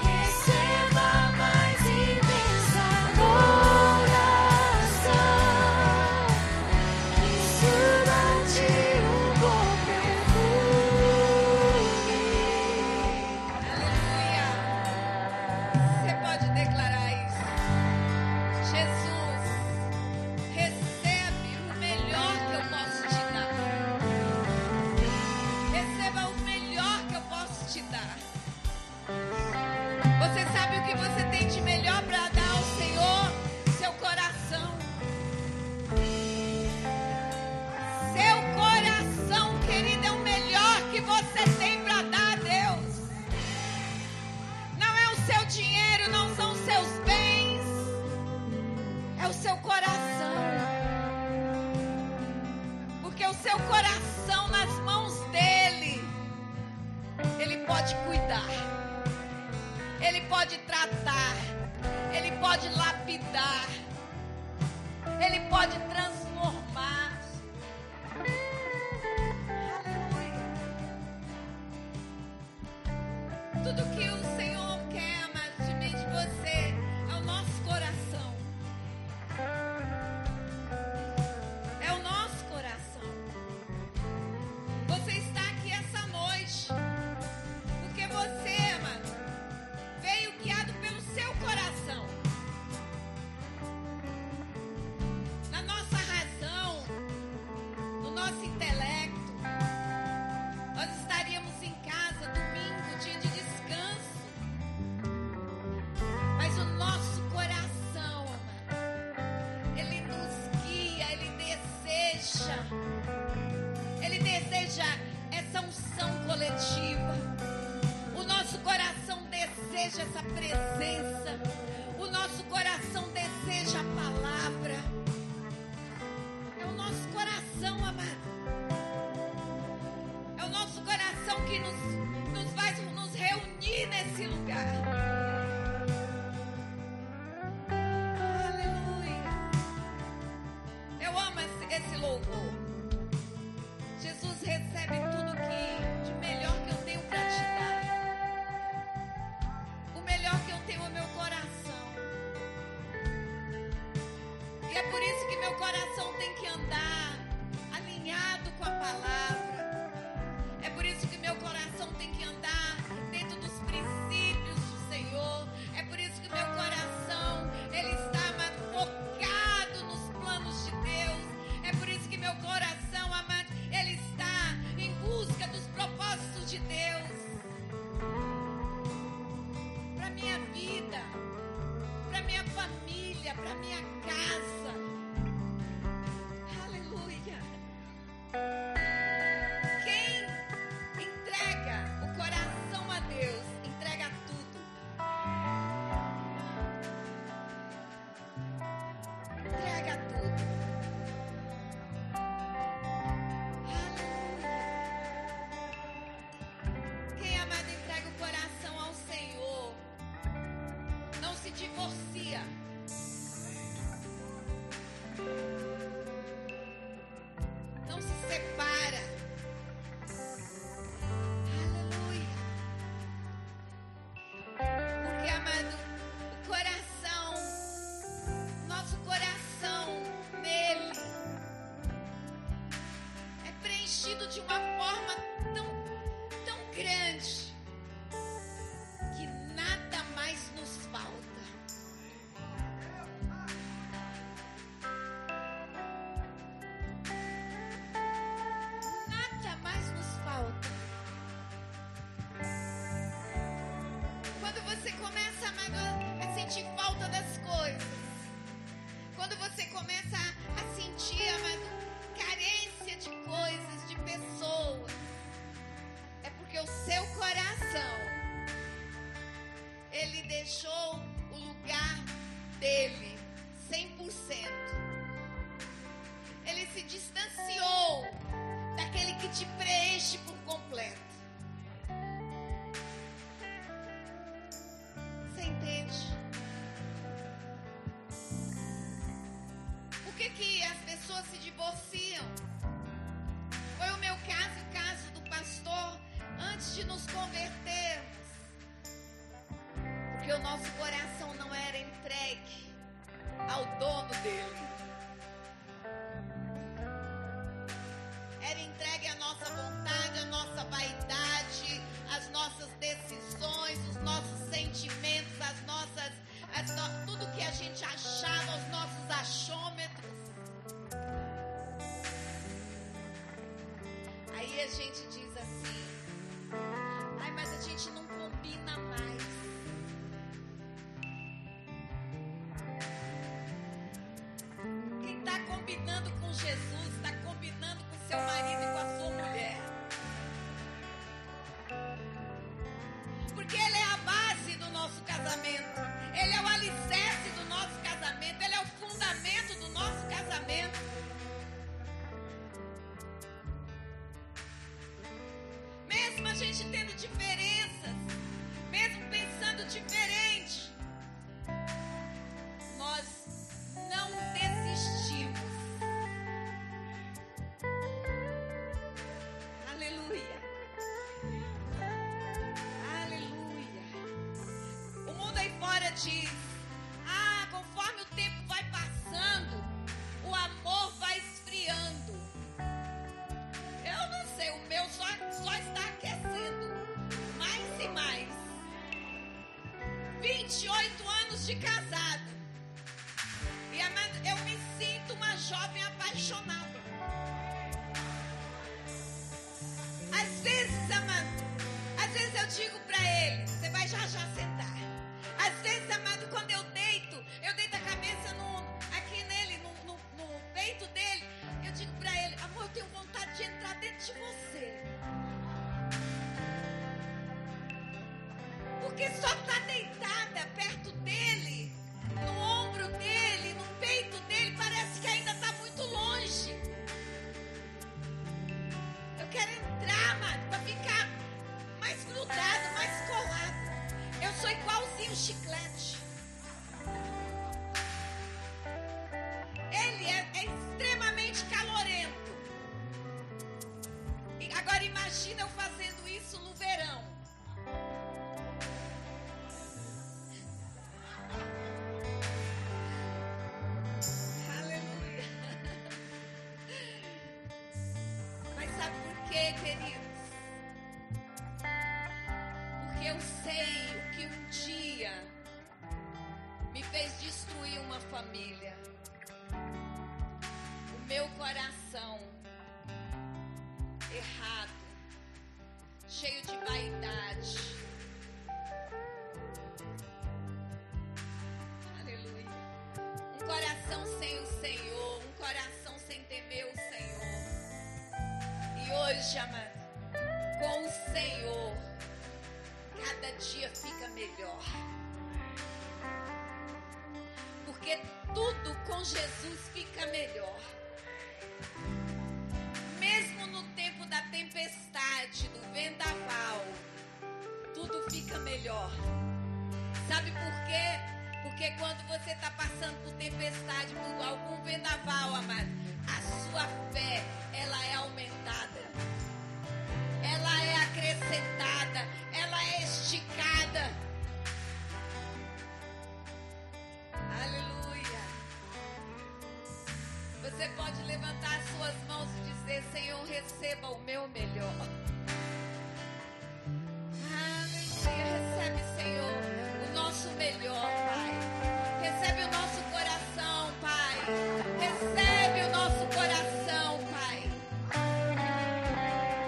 Receba a mais intensa adoração, que suba a ti um bom perfume. Aleluia! Você pode declarar isso. Jesus, recebe o melhor que eu posso te dar. Receba o melhor que eu posso te dar. Você sabe o que você tem de melhor para dar ao Senhor? Seu coração. Seu coração, querido, é o melhor que você tem para dar a Deus. Não é o seu dinheiro, não são os seus bens. É o seu coração. Porque o seu coração nas mãos dele, ele pode cuidar. Ele pode tratar. Ele pode lapidar. Ele pode transformar. Aleluia. Tudo que o Senhor quer, amado, de mim, de você, é o nosso coração. É o nosso coração. Você está aqui essa noite porque você, amado, veio guiado pelo seu coração. Na nossa razão, no nosso intelecto, nós estaríamos em casa domingo, dia de descanso. Mas o nosso coração, amado, ele nos guia, ele deseja essa unção coletiva. O nosso coração deseja essa presença. O nosso coração deseja a palavra. É o nosso coração, amado. É o nosso coração que nos vai nos reunir nesse lugar. Aleluia. para minha casa. Aleluia. Quem entrega o coração a Deus, entrega tudo. Entrega tudo. Aleluia. Quem, amado, entrega o coração ao Senhor, não se divorcia. Não se separa. Aleluia. Porque, amado, o coração, nosso coração nele é preenchido de uma forma tão grande que nada mais nos falta. Nada mais nos falta. Quando você começa, amado, a sentir falta das coisas, quando você começa a sentir, amado, carência de coisas, de pessoas, é porque o seu coração, ele deixou o lugar dele 100%. Ele se distanciou daquele que te preenche por completo. Você entende? Por que as pessoas se divorciam? Foi o meu caso e o caso do pastor antes de nos convertermos. Porque o nosso coração não era entregue ao dono dele. Era entregue à nossa vontade, à nossa vaidade, às nossas decisões, os nossos sentimentos, tudo que a gente achava, os nossos achômetros. Aí a gente diz assim: ai, mas a gente não combina mais. Quem está combinando com Jesus, está combinando com seu marido e com a sua mulher. Porque ele é a base do nosso casamento. Ele é o alicerce do nosso casamento. Ele é o fundamento do nosso casamento. Mesmo a gente tendo diferenças, mesmo pensando diferente, nós não desistimos. Aleluia. Aleluia. O mundo aí fora diz: ah, conforme o tempo vai passando, o amor vai esfriando. Eu não sei, o meu só está aquecendo mais e mais. 28 anos de casado. E, amado, eu me sinto uma jovem apaixonada. Às vezes, amado, às vezes eu digo pra ele, você vai já sentar. Às vezes, amado, quando eu deito a cabeça aqui nele, no peito dele, eu digo pra ele: amor, eu tenho vontade de entrar dentro de você. Porque só tá deitada perto dele, no ombro dele, no peito dele, parece que ainda tá muito longe. Eu quero entrar, amado, pra ficar mais grudado, mais colado. Eu sou igualzinho chiclete. Ele é extremamente calorento. E agora imagina eu fazendo isso no verão. Aleluia. Mas sabe por quê, queridos? Porque eu sei o que um dia me fez destruir uma família. O meu coração errado, cheio de vaidade. Aleluia. Um sem o Senhor, um coração sem temer o Senhor. E hoje, amado, com o Senhor, cada dia fica melhor. Porque tudo com Jesus fica melhor. Mesmo no tempo da tempestade, do vendaval, tudo fica melhor. Sabe por quê? Porque quando você está passando por tempestade, por algum vendaval, amado, a sua fé, ela é aumentada. Ela é acrescentada. Ela é esticada. Aleluia. Você pode levantar as suas mãos e dizer: Senhor, receba o meu melhor. Aleluia. Recebe, Senhor, o nosso melhor, Pai. Recebe o nosso coração, Pai. Recebe o nosso coração, Pai.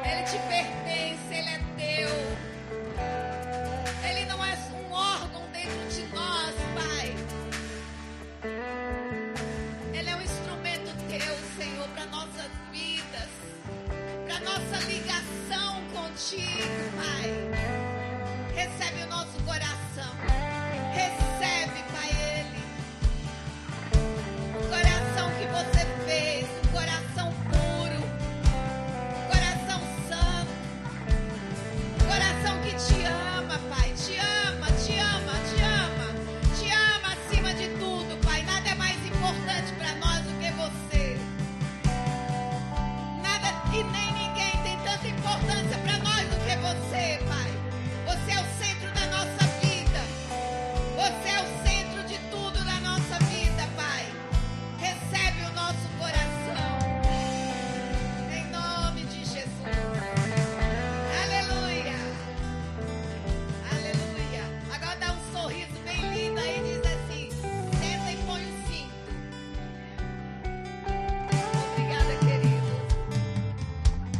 Ele te pertence, ele é teu. Ele não é um órgão dentro de nós, Pai. Ele é um instrumento teu, Senhor, para nossas vidas, para nossa ligação contigo, Pai. Recebe o nosso coração. Recebe, Pai, ele. O coração que você fez, um coração puro, um coração santo, um coração que te ama, Pai. Te ama, te ama, te ama. Te ama acima de tudo, Pai. Nada é mais importante para nós do que você. Nada e nem ninguém tem tanta importância para nós do que você, Pai. Você é o centro da nossa vida. Você é o centro de tudo da nossa vida, Pai. Recebe o nosso coração. Em nome de Jesus. Aleluia. Aleluia. Agora dá um sorriso bem lindo aí e diz assim: senta e põe o cinto. Obrigada, querido.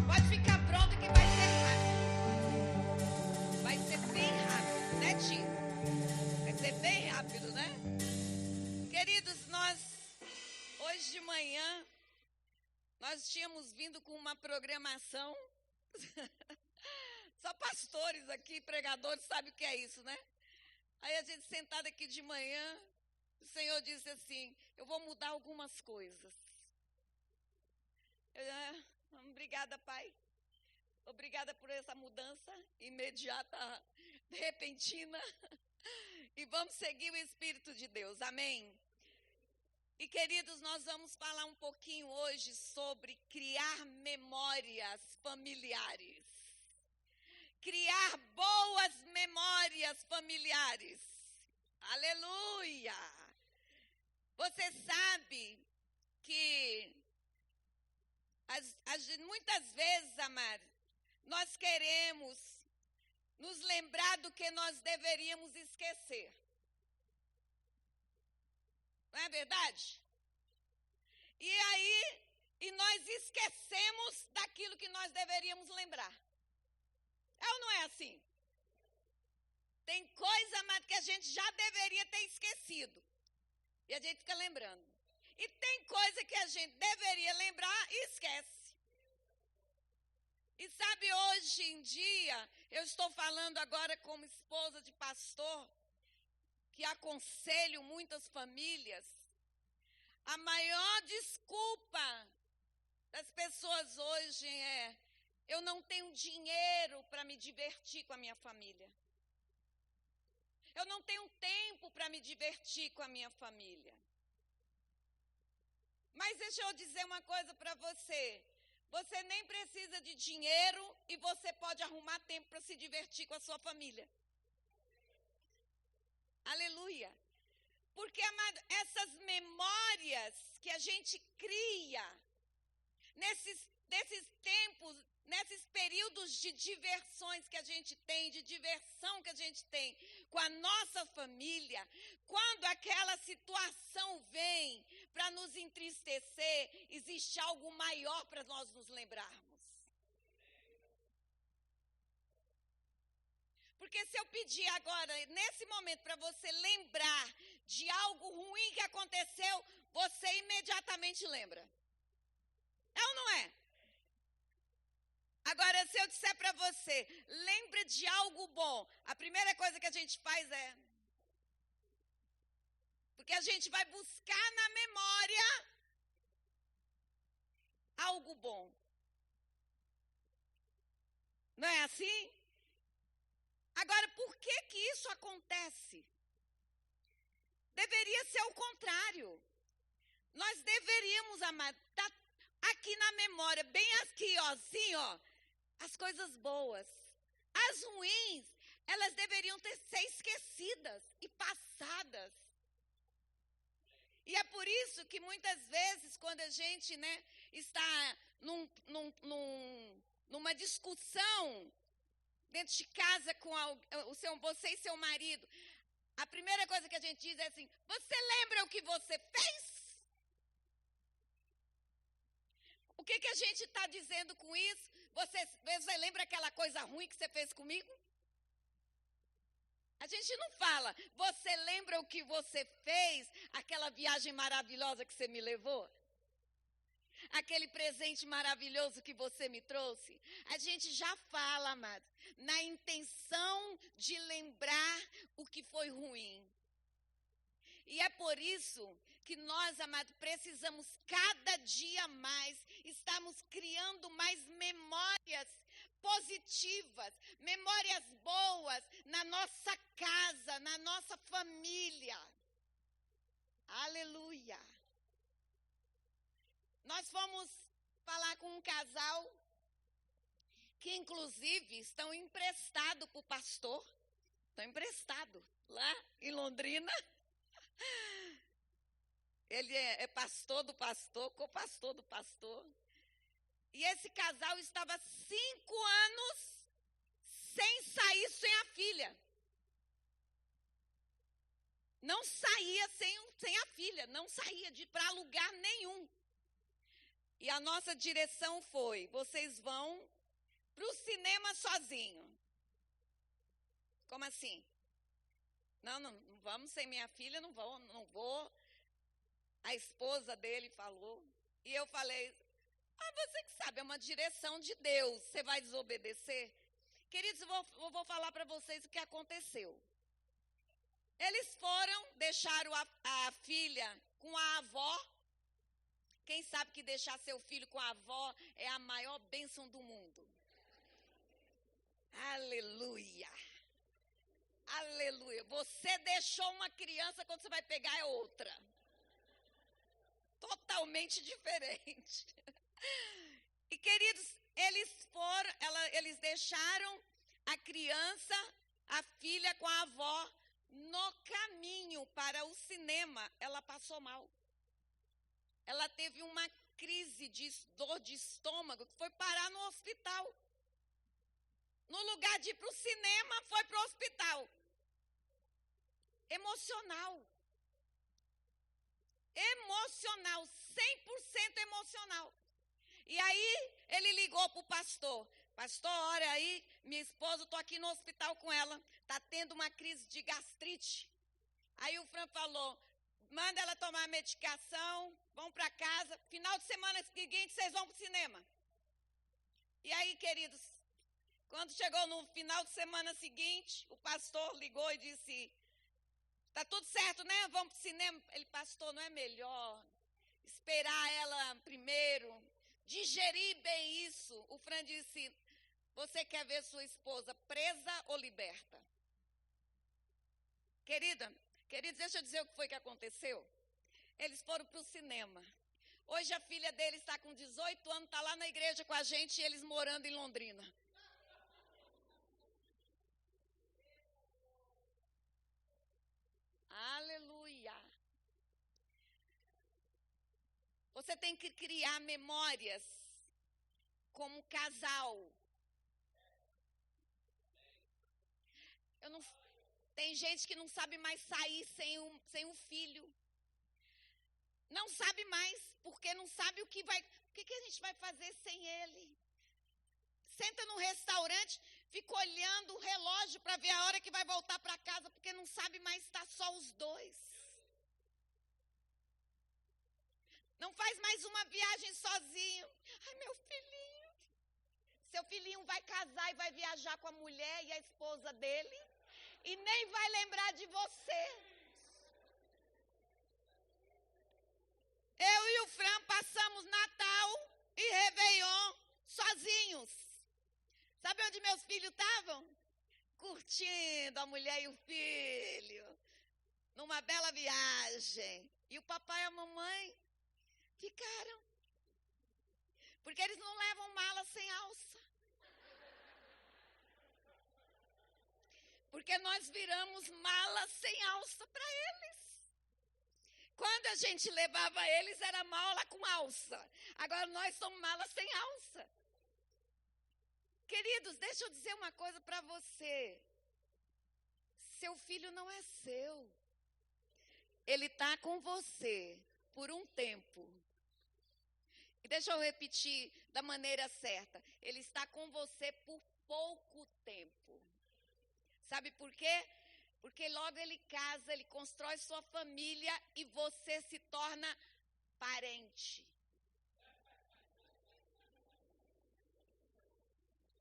Pode ficar pronto que vai ser rápido. Vai ser bem rápido, né, Tio? Vai ser bem rápido, né? Queridos, hoje de manhã, nós tínhamos vindo com uma programação. Só pastores aqui, pregadores, sabem o que é isso, né? Aí a gente sentado aqui de manhã, o Senhor disse assim: eu vou mudar algumas coisas. Obrigada, Pai. Obrigada por essa mudança imediata, repentina. E vamos seguir o Espírito de Deus. Amém? E, queridos, nós vamos falar um pouquinho hoje sobre criar memórias familiares. Criar boas memórias familiares. Aleluia! Você sabe que muitas vezes, amado, nós queremos nos lembrar do que nós deveríamos esquecer. Não é verdade? E nós esquecemos daquilo que nós deveríamos lembrar. É ou não é assim? Tem coisa, amado, que a gente já deveria ter esquecido. E a gente fica lembrando. E tem coisa que a gente deveria lembrar e esquece. E sabe, hoje em dia, eu estou falando agora como esposa de pastor, que aconselho muitas famílias. A maior desculpa das pessoas hoje é: eu não tenho dinheiro para me divertir com a minha família. Eu não tenho tempo para me divertir com a minha família. Mas deixa eu dizer uma coisa para você. Você nem precisa de dinheiro e você pode arrumar tempo para se divertir com a sua família. Aleluia. Porque, amado, essas memórias que a gente cria nesses tempos, nesses períodos de diversões que a gente tem, de diversão que a gente tem com a nossa família, quando aquela situação vem para nos entristecer, existe algo maior para nós nos lembrarmos. Porque se eu pedir agora, nesse momento, para você lembrar de algo ruim que aconteceu, você imediatamente lembra. É ou não é? Agora, se eu disser para você, lembra de algo bom, a primeira coisa que a gente faz é... Porque a gente vai buscar na memória algo bom. Não é assim? Agora, por que que isso acontece? Deveria ser o contrário. Nós deveríamos, amar, tá aqui na memória, bem aqui, ó, assim, ó, as coisas boas. As ruins, elas deveriam ser esquecidas e passadas. E é por isso que muitas vezes, quando a gente, né, está numa discussão dentro de casa com você e seu marido, a primeira coisa que a gente diz é assim: você lembra o que você fez? O que a gente está dizendo com isso? Você lembra aquela coisa ruim que você fez comigo? A gente não fala, você lembra o que você fez, aquela viagem maravilhosa que você me levou? Aquele presente maravilhoso que você me trouxe? A gente já fala, amado, na intenção de lembrar o que foi ruim. E é por isso que nós, amados, precisamos cada dia mais estarmos criando mais memórias positivas, memórias boas na nossa casa, na nossa família. Aleluia! Nós fomos falar com um casal que, inclusive, estão emprestados para o pastor. Estão emprestados lá em Londrina. Ele é pastor do pastor, co-pastor do pastor. E esse casal estava 5 anos sem sair sem a filha. Não saía sem a filha, não saía para lugar nenhum. E a nossa direção foi: vocês vão para o cinema sozinho. Como assim? Não vamos sem minha filha, não vou. A esposa dele falou. E eu falei: você que sabe, é uma direção de Deus, você vai desobedecer? Queridos, eu vou falar para vocês o que aconteceu. Eles foram, deixaram a filha com a avó. Quem sabe que deixar seu filho com a avó é a maior bênção do mundo. Aleluia! Aleluia! Você deixou uma criança, quando você vai pegar é outra. Totalmente diferente. E, queridos, eles deixaram a criança, a filha com a avó. No caminho para o cinema, ela passou mal. Ela teve uma crise de dor de estômago que foi parar no hospital. No lugar de ir para o cinema, foi para o hospital. Emocional. Emocional, 100% emocional. E aí, ele ligou para o pastor. Pastor, olha aí, minha esposa, estou aqui no hospital com ela. Está tendo uma crise de gastrite. Aí o Fran falou: manda ela tomar a medicação, vão para casa. Final de semana seguinte, vocês vão para o cinema. E aí, queridos, quando chegou no final de semana seguinte, o pastor ligou e disse: tá tudo certo, né? Vamos para o cinema. Ele: pastor, não é melhor esperar ela primeiro, digerir bem isso? O Fran disse: você quer ver sua esposa presa ou liberta? Queridos, deixa eu dizer o que foi que aconteceu. Eles foram para o cinema. Hoje a filha dele está com 18 anos, está lá na igreja com a gente e eles morando em Londrina. Aleluia! Você tem que criar memórias como casal. Tem gente que não sabe mais sair sem um filho. Não sabe mais, porque não sabe o que a gente vai fazer sem ele. Senta num restaurante, fica olhando o relógio para ver a hora que vai voltar para casa, porque não sabe mais estar só os dois. Não faz mais uma viagem sozinho. Ai, meu filhinho. Seu filhinho vai casar e vai viajar com a mulher e a esposa dele. E nem vai lembrar de você. Eu e o Fran passamos Natal e Réveillon sozinhos. Sabe onde meus filhos estavam? Curtindo a mulher e o filho. Numa bela viagem. E o papai e a mamãe ficaram. Porque eles não levam mala sem alça. Porque nós viramos mala sem alça para eles. Quando a gente levava eles, era mala com alça. Agora nós somos mala sem alça. Queridos, deixa eu dizer uma coisa para você. Seu filho não é seu. Ele está com você por um tempo. E deixa eu repetir da maneira certa. Ele está com você por pouco tempo. Sabe por quê? Porque logo ele casa, ele constrói sua família e você se torna parente.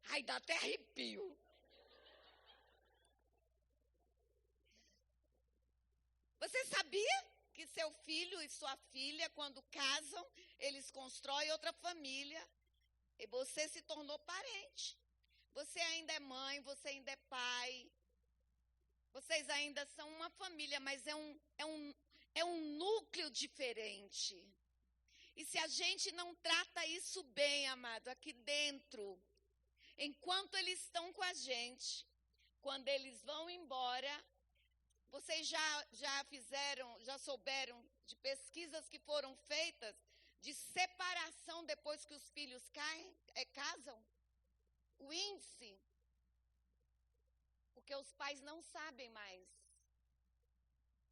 Ai, dá até arrepio. Você sabia que seu filho e sua filha, quando casam, eles constroem outra família e você se tornou parente? Você ainda é mãe, você ainda é pai. Vocês ainda são uma família, mas é um núcleo diferente. E se a gente não trata isso bem, amado, aqui dentro, enquanto eles estão com a gente, quando eles vão embora, vocês já souberam de pesquisas que foram feitas de separação depois que os filhos casam? O índice. Porque os pais não sabem mais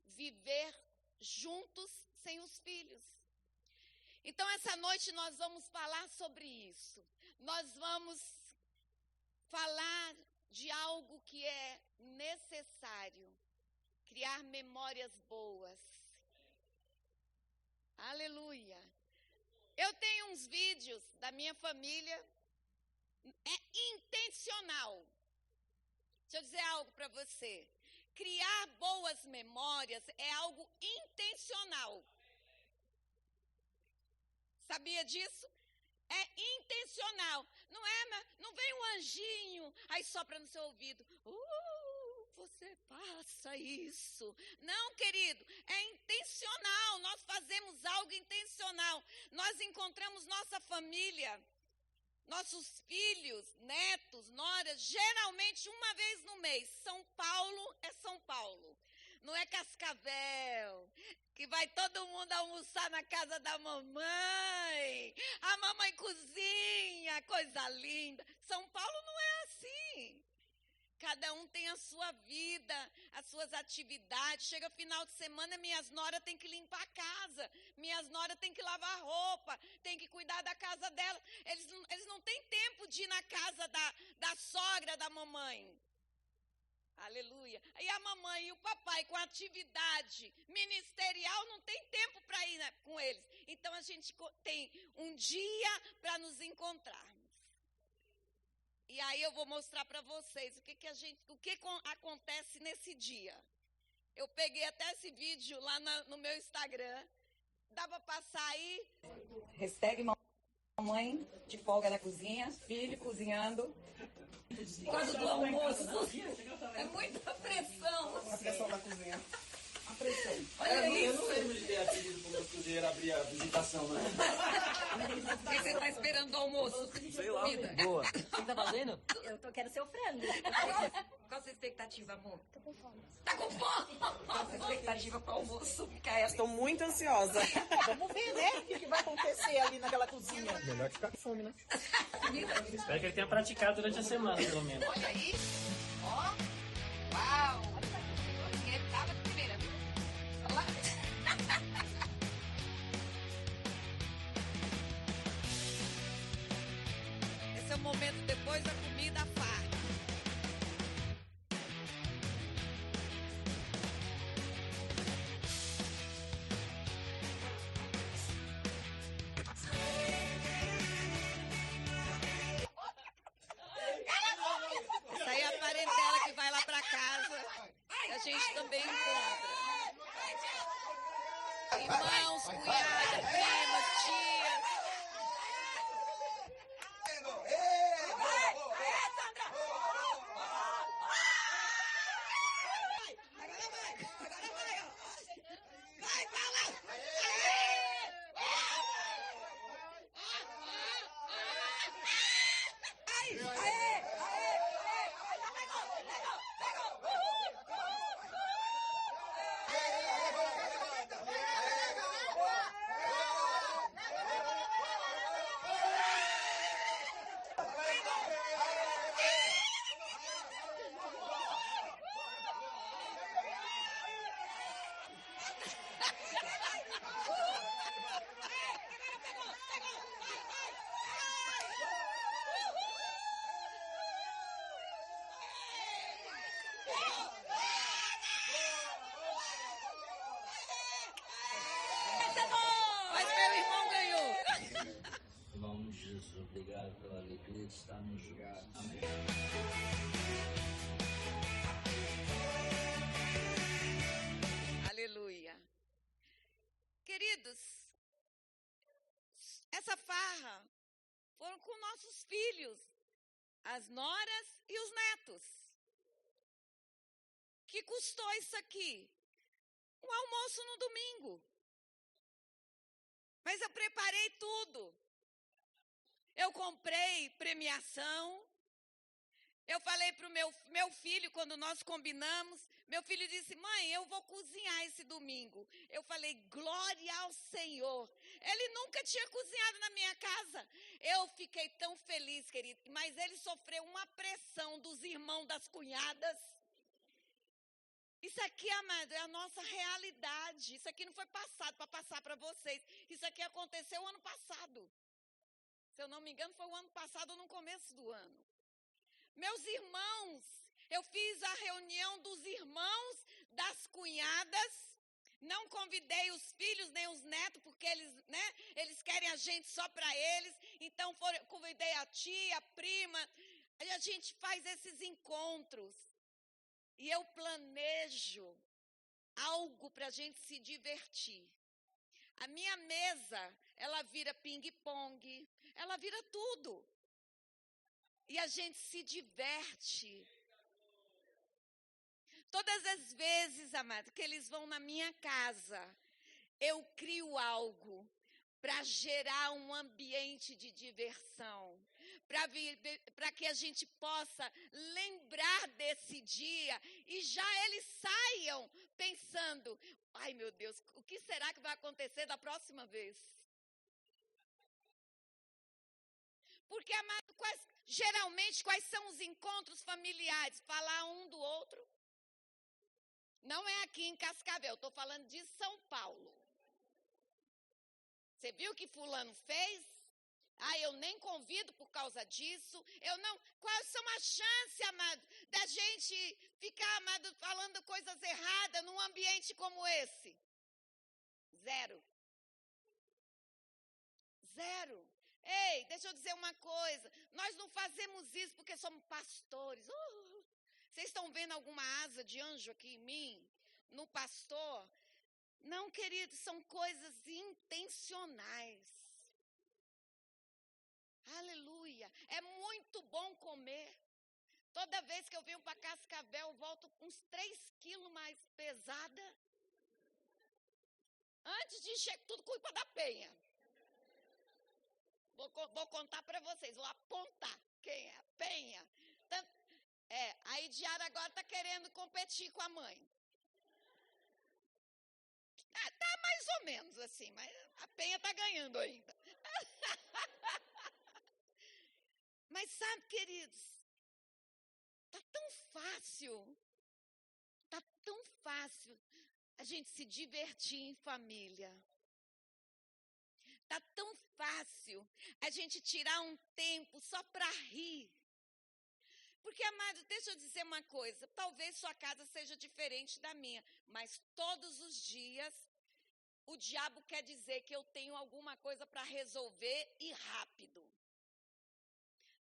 viver juntos sem os filhos. Então, essa noite nós vamos falar sobre isso. Nós vamos falar de algo que é necessário. Criar memórias boas. Aleluia. Eu tenho uns vídeos da minha família. É intencional. Deixa eu dizer algo para você. Criar boas memórias é algo intencional. Sabia disso? É intencional. Não vem um anjinho, aí sopra no seu ouvido. Você faça isso. Não, querido, é intencional. Nós fazemos algo intencional. Nós encontramos nossa família, nossos filhos, netos, noras, geralmente uma vez no mês. São Paulo é São Paulo. Não é Cascavel, que vai todo mundo almoçar na casa da mamãe. A mamãe cozinha, coisa linda. São Paulo não é assim. Cada um tem a sua vida, as suas atividades. Chega final de semana, minhas noras têm que limpar a casa. Minhas noras têm que lavar roupa, têm que cuidar da casa dela. Eles não têm tempo de ir na casa da sogra da mamãe. Aleluia. E a mamãe e o papai com atividade ministerial não tem tempo para ir, né, com eles. Então a gente tem um dia para nos encontrarmos. E aí eu vou mostrar para vocês o que acontece nesse dia. Eu peguei até esse vídeo lá no meu Instagram. Dá para passar aí? Hashtag mamãe de folga na cozinha, filho cozinhando. Quando do almoço, é muita pressão. A pressão da cozinha. A pressão. Olha isso. Eu não lembro de ter pedido para o meu cozinheiro abrir a visitação, né? O que você está esperando do almoço? Sei lá. Comida. Boa. O que você tá fazendo? Quero ser o frango. Qual a sua expectativa, amor? Tô com fome. Tá com fome? Qual a sua expectativa para o almoço, Micaela? Estou muito ansiosa. Vamos ver, né? O que vai acontecer ali naquela cozinha. Melhor que ficar com fome, né? Espero que ele tenha praticado durante a semana, pelo menos. Olha aí. Ó. Uau. Ele tava de primeira. Olha lá. Esse é o momento depois da comida farta. a gente também encontra. Irmãos, cunhadas, primas, tias. Mas meu irmão ganhou. Em nome de Jesus, obrigado pela alegria de estar no julgar. Amém. Aleluia. Queridos, essa farra foram com nossos filhos, as noras e os netos. Que custou isso aqui? Um almoço no domingo. Mas eu preparei tudo. Eu comprei premiação. Eu falei para o meu filho, quando nós combinamos, meu filho disse, mãe, eu vou cozinhar esse domingo. Eu falei, glória ao Senhor. Ele nunca tinha cozinhado na minha casa. Eu fiquei tão feliz, querido. Mas ele sofreu uma pressão dos irmãos das cunhadas. Isso aqui, amado, é a nossa realidade. Isso aqui não foi passado para passar para vocês. Isso aqui aconteceu ano passado. Se eu não me engano, foi o ano passado ou no começo do ano. Meus irmãos, eu fiz a reunião dos irmãos das cunhadas. Não convidei os filhos nem os netos, porque eles querem a gente só para eles. Então, convidei a tia, a prima. Aí a gente faz esses encontros. E eu planejo algo para a gente se divertir. A minha mesa, ela vira ping-pong, ela vira tudo. E a gente se diverte. Todas as vezes, amado, que eles vão na minha casa, eu crio algo para gerar um ambiente de diversão. Para que a gente possa lembrar desse dia e já eles saiam pensando, ai meu Deus, o que será que vai acontecer da próxima vez? Porque, amado, geralmente, quais são os encontros familiares? Falar um do outro. Não é aqui em Cascavel, estou falando de São Paulo. Você viu o que fulano fez? Ah, eu nem convido por causa disso. Quais são as chances, amado, da gente ficar, amado, falando coisas erradas num ambiente como esse? Zero. Zero. Ei, deixa eu dizer uma coisa. Nós não fazemos isso porque somos pastores. Vocês estão vendo alguma asa de anjo aqui em mim? No pastor? Não, queridos, são coisas intencionais. Aleluia. É muito bom comer. Toda vez que eu venho para Cascavel, eu volto uns 3 quilos mais pesada. Antes de chegar, tudo culpa da Penha. Vou contar para vocês, vou apontar quem é. Penha. A Idiara agora está querendo competir com a mãe. Tá mais ou menos assim, mas a Penha está ganhando ainda. Mas sabe, queridos, tá tão fácil a gente se divertir em família. Tá tão fácil a gente tirar um tempo só para rir. Porque, amado, deixa eu dizer uma coisa, talvez sua casa seja diferente da minha, mas todos os dias o diabo quer dizer que eu tenho alguma coisa para resolver e rápido.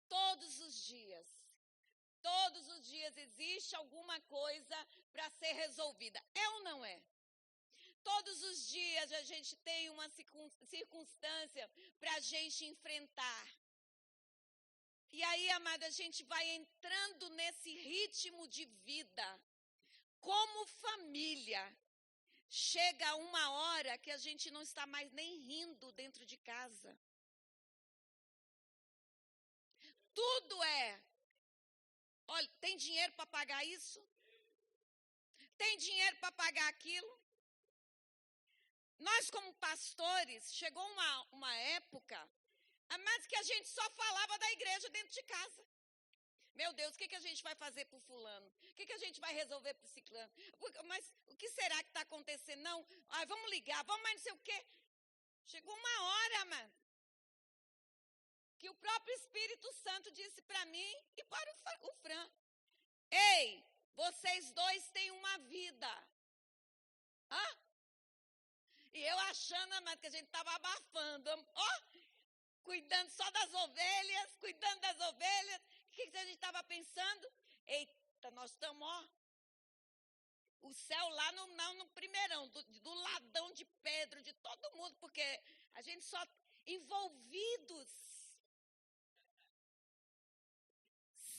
Todos os dias. Todos os dias existe alguma coisa para ser resolvida. É ou não é? Todos os dias a gente tem uma circunstância para a gente enfrentar. E aí, amada, a gente vai entrando nesse ritmo de vida. Como família, chega uma hora que a gente não está mais nem rindo dentro de casa. Tudo é, olha, tem dinheiro para pagar isso? Tem dinheiro para pagar aquilo? Nós, como pastores, chegou uma época, mas que a gente só falava da igreja dentro de casa. Meu Deus, o que a gente vai fazer para o fulano? O que a gente vai resolver para o ciclano? Mas o que será que está acontecendo? Não, vamos ligar, vamos mais não sei o quê. Chegou uma hora, mano, que o próprio Espírito Santo disse para mim e para o Fran. Ei, vocês dois têm uma vida. Hã? E eu achando, amado, que a gente estava abafando. Cuidando só das ovelhas, cuidando das ovelhas. O que a gente estava pensando? Eita, nós estamos, o céu lá no primeirão, do ladão de Pedro, de todo mundo, porque a gente só envolvidos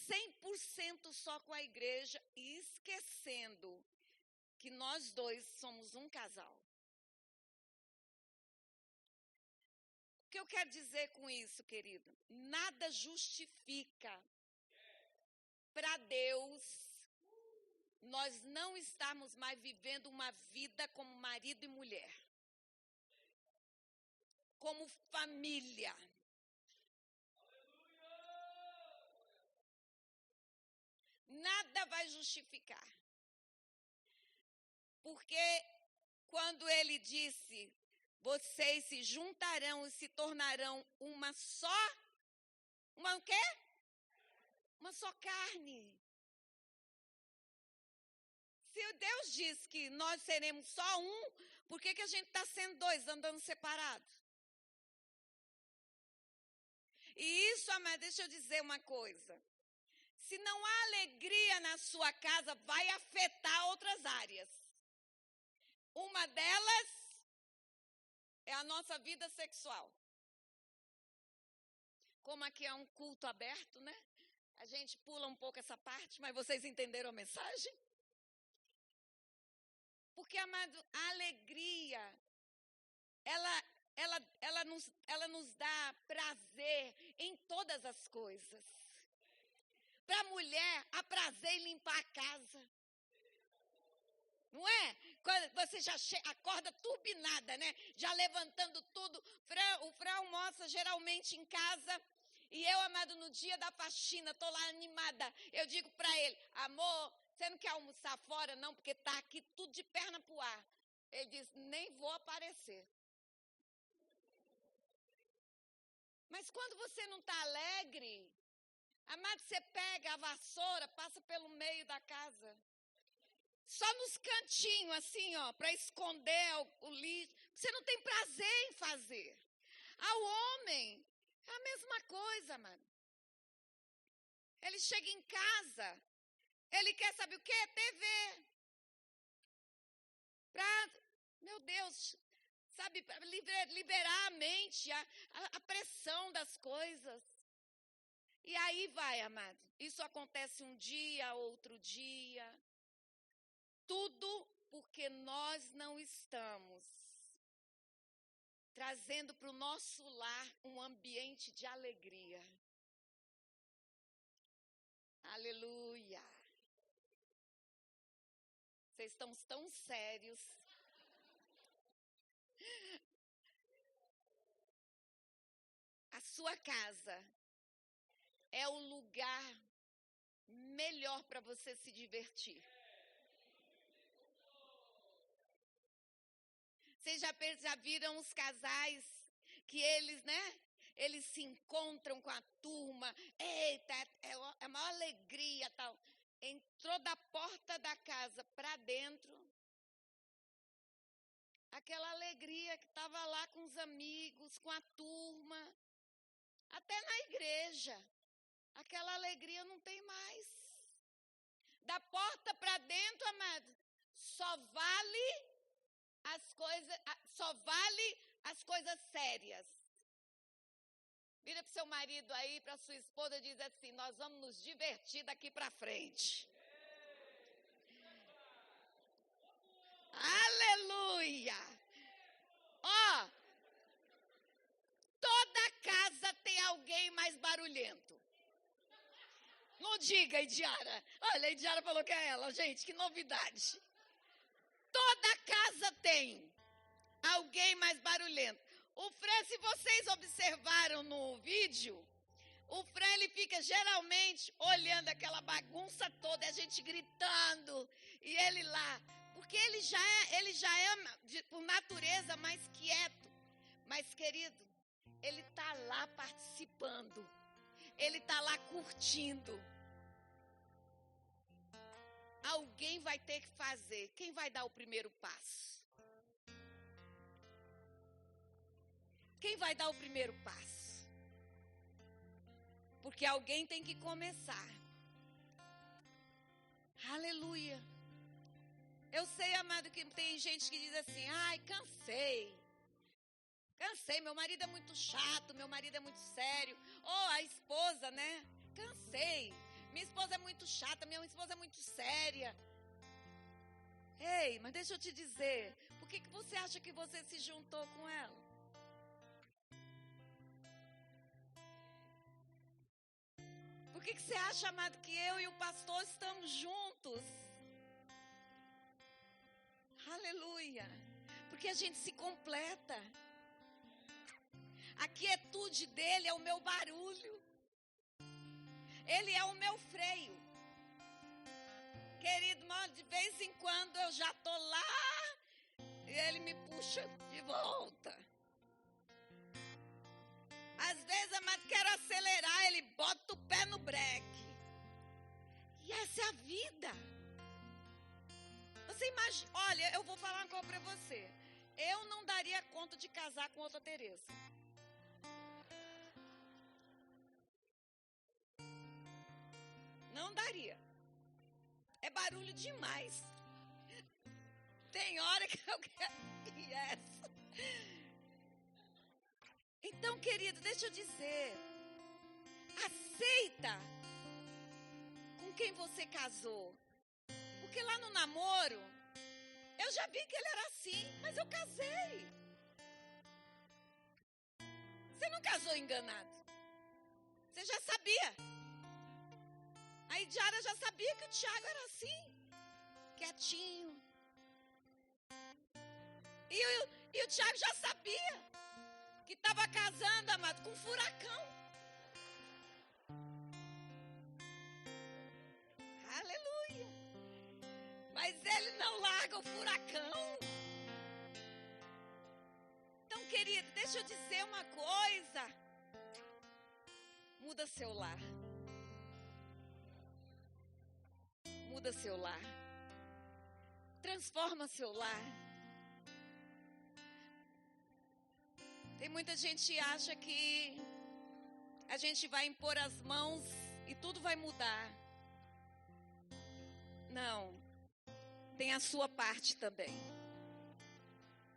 100% só com a igreja e esquecendo que nós dois somos um casal. O que eu quero dizer com isso, querido? Nada justifica para Deus nós não estarmos mais vivendo uma vida como marido e mulher, como família. Nada vai justificar. Porque quando ele disse, vocês se juntarão e se tornarão uma só, uma o quê? Uma só carne. Se Deus diz que nós seremos só um, por que a gente está sendo dois, andando separados? E isso, amada, deixa eu dizer uma coisa. Se não há alegria na sua casa, vai afetar outras áreas. Uma delas é a nossa vida sexual. Como aqui é um culto aberto, né? A gente pula um pouco essa parte, mas vocês entenderam a mensagem? Porque, amado, a alegria, ela nos dá prazer em todas as coisas. Para a mulher, há prazer em limpar a casa. Não é? Quando você já acorda turbinada, né? Já levantando tudo. O Fran almoça geralmente em casa. E eu, amado, no dia da faxina, estou lá animada. Eu digo para ele, amor, você não quer almoçar fora? Não, porque está aqui tudo de perna pro ar. Ele diz, nem vou aparecer. Mas quando você não está alegre, amado, você pega a vassoura, passa pelo meio da casa. Só nos cantinhos, assim, para esconder o lixo. Você não tem prazer em fazer. Ao homem, é a mesma coisa, mano. Ele chega em casa, ele quer saber o quê? TV. Meu Deus, sabe, liberar a mente, a pressão das coisas. E aí vai, amado. Isso acontece um dia, outro dia. Tudo porque nós não estamos trazendo para o nosso lar um ambiente de alegria. Aleluia. Vocês estão tão sérios. A sua casa é o lugar melhor para você se divertir. Vocês já viram os casais que eles, né? Eles se encontram com a turma. Eita, é a maior alegria, tal. Entrou da porta da casa para dentro. Aquela alegria que estava lá com os amigos, com a turma. Até na igreja. Aquela alegria não tem mais. Da porta para dentro, amado, só vale as coisas sérias. Vira para o seu marido aí, para sua esposa, e diz assim: nós vamos nos divertir daqui para frente. Aleluia! Ó, toda casa tem alguém mais barulhento. Não diga, Idiara. Olha, a Idiara falou que é ela, gente, que novidade. Toda casa tem alguém mais barulhento. O Fran, se vocês observaram no vídeo, o Fran, ele fica geralmente olhando aquela bagunça toda, a gente gritando, e ele lá, porque ele já é por natureza mais quieto. Mas, querido, ele está lá participando, ele está lá curtindo. Alguém vai ter que fazer. Quem vai dar o primeiro passo? Quem vai dar o primeiro passo? Porque alguém tem que começar. Aleluia. Eu sei, amado, que tem gente que diz assim: ai, cansei, meu marido é muito chato, meu marido é muito sério. Ou a esposa, né? Cansei, minha esposa é muito chata, minha esposa é muito séria. Ei, mas deixa eu te dizer, por que você acha que você se juntou com ela? Por que você acha, amado, que eu e o pastor estamos juntos? Aleluia. Porque a gente se completa. A quietude dele é o meu barulho. Ele é o meu freio. Querido, mas de vez em quando eu já estou lá e ele me puxa de volta. Às vezes, amado, quero acelerar, ele bota o pé no breque. E essa é a vida. Você imagina, olha, eu vou falar uma coisa para você. Eu não daria conta de casar com outra Teresa. Não daria. É barulho demais. Tem hora que eu quero. Yes. Então, querido, deixa eu dizer. Aceita com quem você casou. Porque lá no namoro, eu já vi que ele era assim, mas eu casei. Você não casou enganado. Você já sabia. A Idiara já sabia que o Tiago era assim, quietinho. E o Tiago já sabia que estava casando, amado, com um furacão. Aleluia. Mas ele não larga o furacão. Então, querido, deixa eu dizer uma coisa. Muda seu lar. Muda seu lar. Transforma seu lar. Tem muita gente que acha que a gente vai impor as mãos e tudo vai mudar. Não. Tem a sua parte também.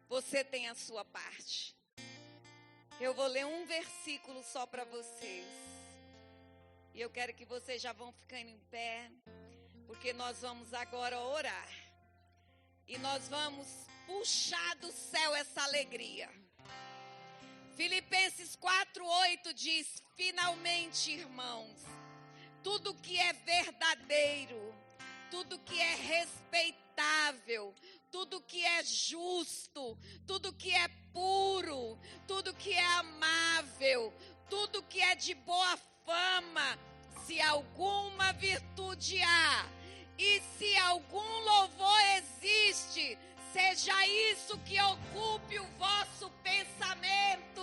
Você tem a sua parte. Eu vou ler um versículo só para vocês. E eu quero que vocês já vão ficando em pé. Porque nós vamos agora orar. E nós vamos puxar do céu essa alegria. Filipenses 4:8 diz: finalmente, irmãos, tudo que é verdadeiro, tudo que é respeitável, tudo que é justo, tudo que é puro, tudo que é amável, tudo que é de boa fama, se alguma virtude há, e se algum louvor existe, seja isso que ocupe o vosso pensamento.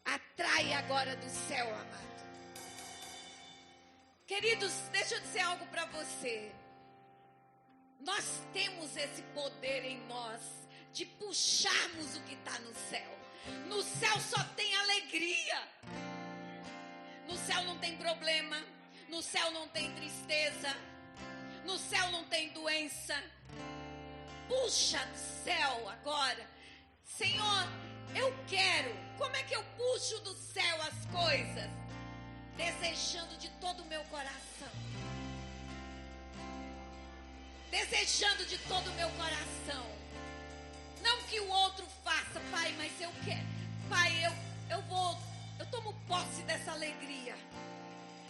Atrai agora do céu, amado. Queridos, deixa eu dizer algo para você. Nós temos esse poder em nós de puxarmos o que está no céu. No céu só tem alegria. No céu não tem problema. No céu não tem tristeza. No céu não tem doença. Puxa do céu agora. Senhor, eu quero. Como é que eu puxo do céu as coisas? Desejando de todo o meu coração. Desejando de todo o meu coração. Não que o outro faça, Pai, mas eu quero. Pai, eu tomo posse dessa alegria.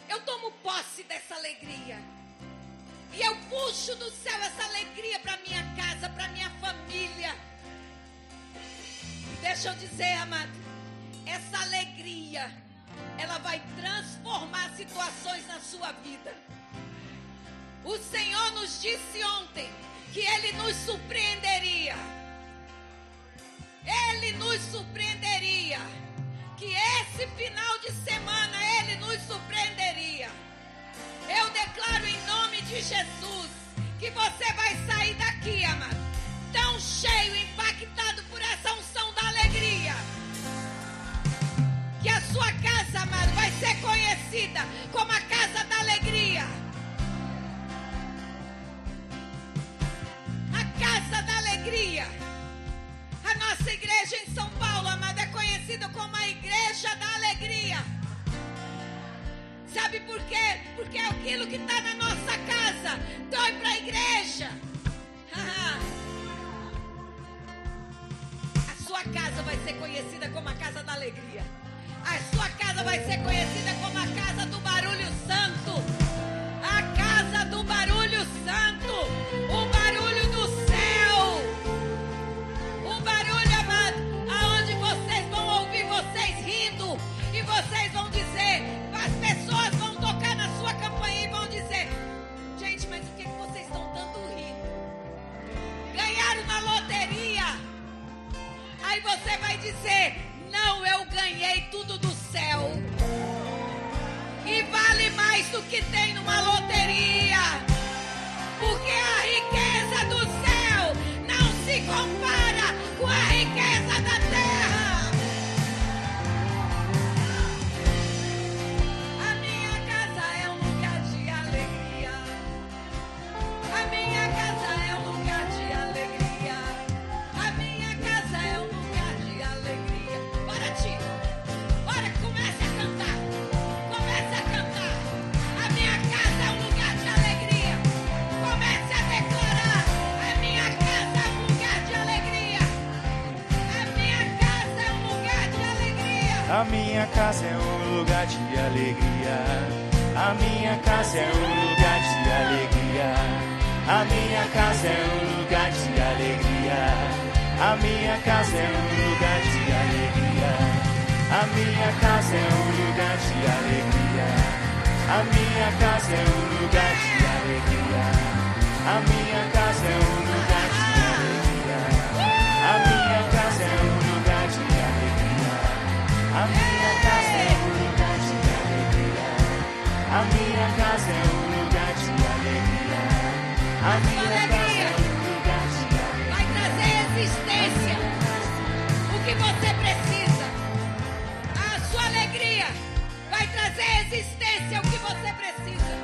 Eu tomo posse dessa alegria. E eu puxo do céu essa alegria para minha casa, para minha família. Deixa eu dizer, amado, essa alegria, ela vai transformar situações na sua vida. O Senhor nos disse ontem que Ele nos surpreenderia. Ele nos surpreenderia. Que esse final de semana Ele nos surpreenderia. Eu declaro em nome de Jesus que você vai sair daqui, amado, tão cheio, impactado por essa unção da alegria. Que a sua casa, amado, vai ser conhecida como a casa da alegria. A casa da alegria. A nossa igreja em São Paulo, amado, é conhecida como a igreja da alegria. Sabe por quê? Porque aquilo que está na nossa casa dói para a igreja. A sua casa vai ser conhecida como a casa da alegria. A sua casa vai ser conhecida como a casa do barulho santo. A casa do barulho santo. O barulho do céu. O barulho, amado, aonde vocês vão ouvir vocês rindo. E vocês vão dizer, as pessoas vão tocar na sua campainha e vão dizer: gente, mas o que vocês estão tanto rindo? Ganharam na loteria. Aí você vai dizer: não, eu ganhei tudo do céu. E vale mais do que tem numa loteria. Porque a riqueza do céu não se compara com a riqueza da terra. A minha casa é um lugar de alegria. A minha casa é um lugar de alegria. A minha casa é um lugar de alegria. Bora, tio. Bora, comece a cantar. Comece a cantar. A minha casa é um lugar de alegria. Comece a declarar: a minha casa é um lugar de alegria. A minha casa é um lugar de alegria. A minha casa é um lugar de alegria. A minha casa é um lugar de alegria. A minha casa é um lugar de alegria. A minha casa é um lugar de alegria. A minha casa é um lugar de alegria. A minha casa é um lugar de alegria. A minha casa é um lugar de alegria. A minha casa é um lugar de alegria. A minha casa é um lugar de alegria. A minha casa é um lugar de alegria. A minha casa é um lugar de alegria. Vai trazer existência o que você precisa. A sua alegria vai trazer existência o que você precisa.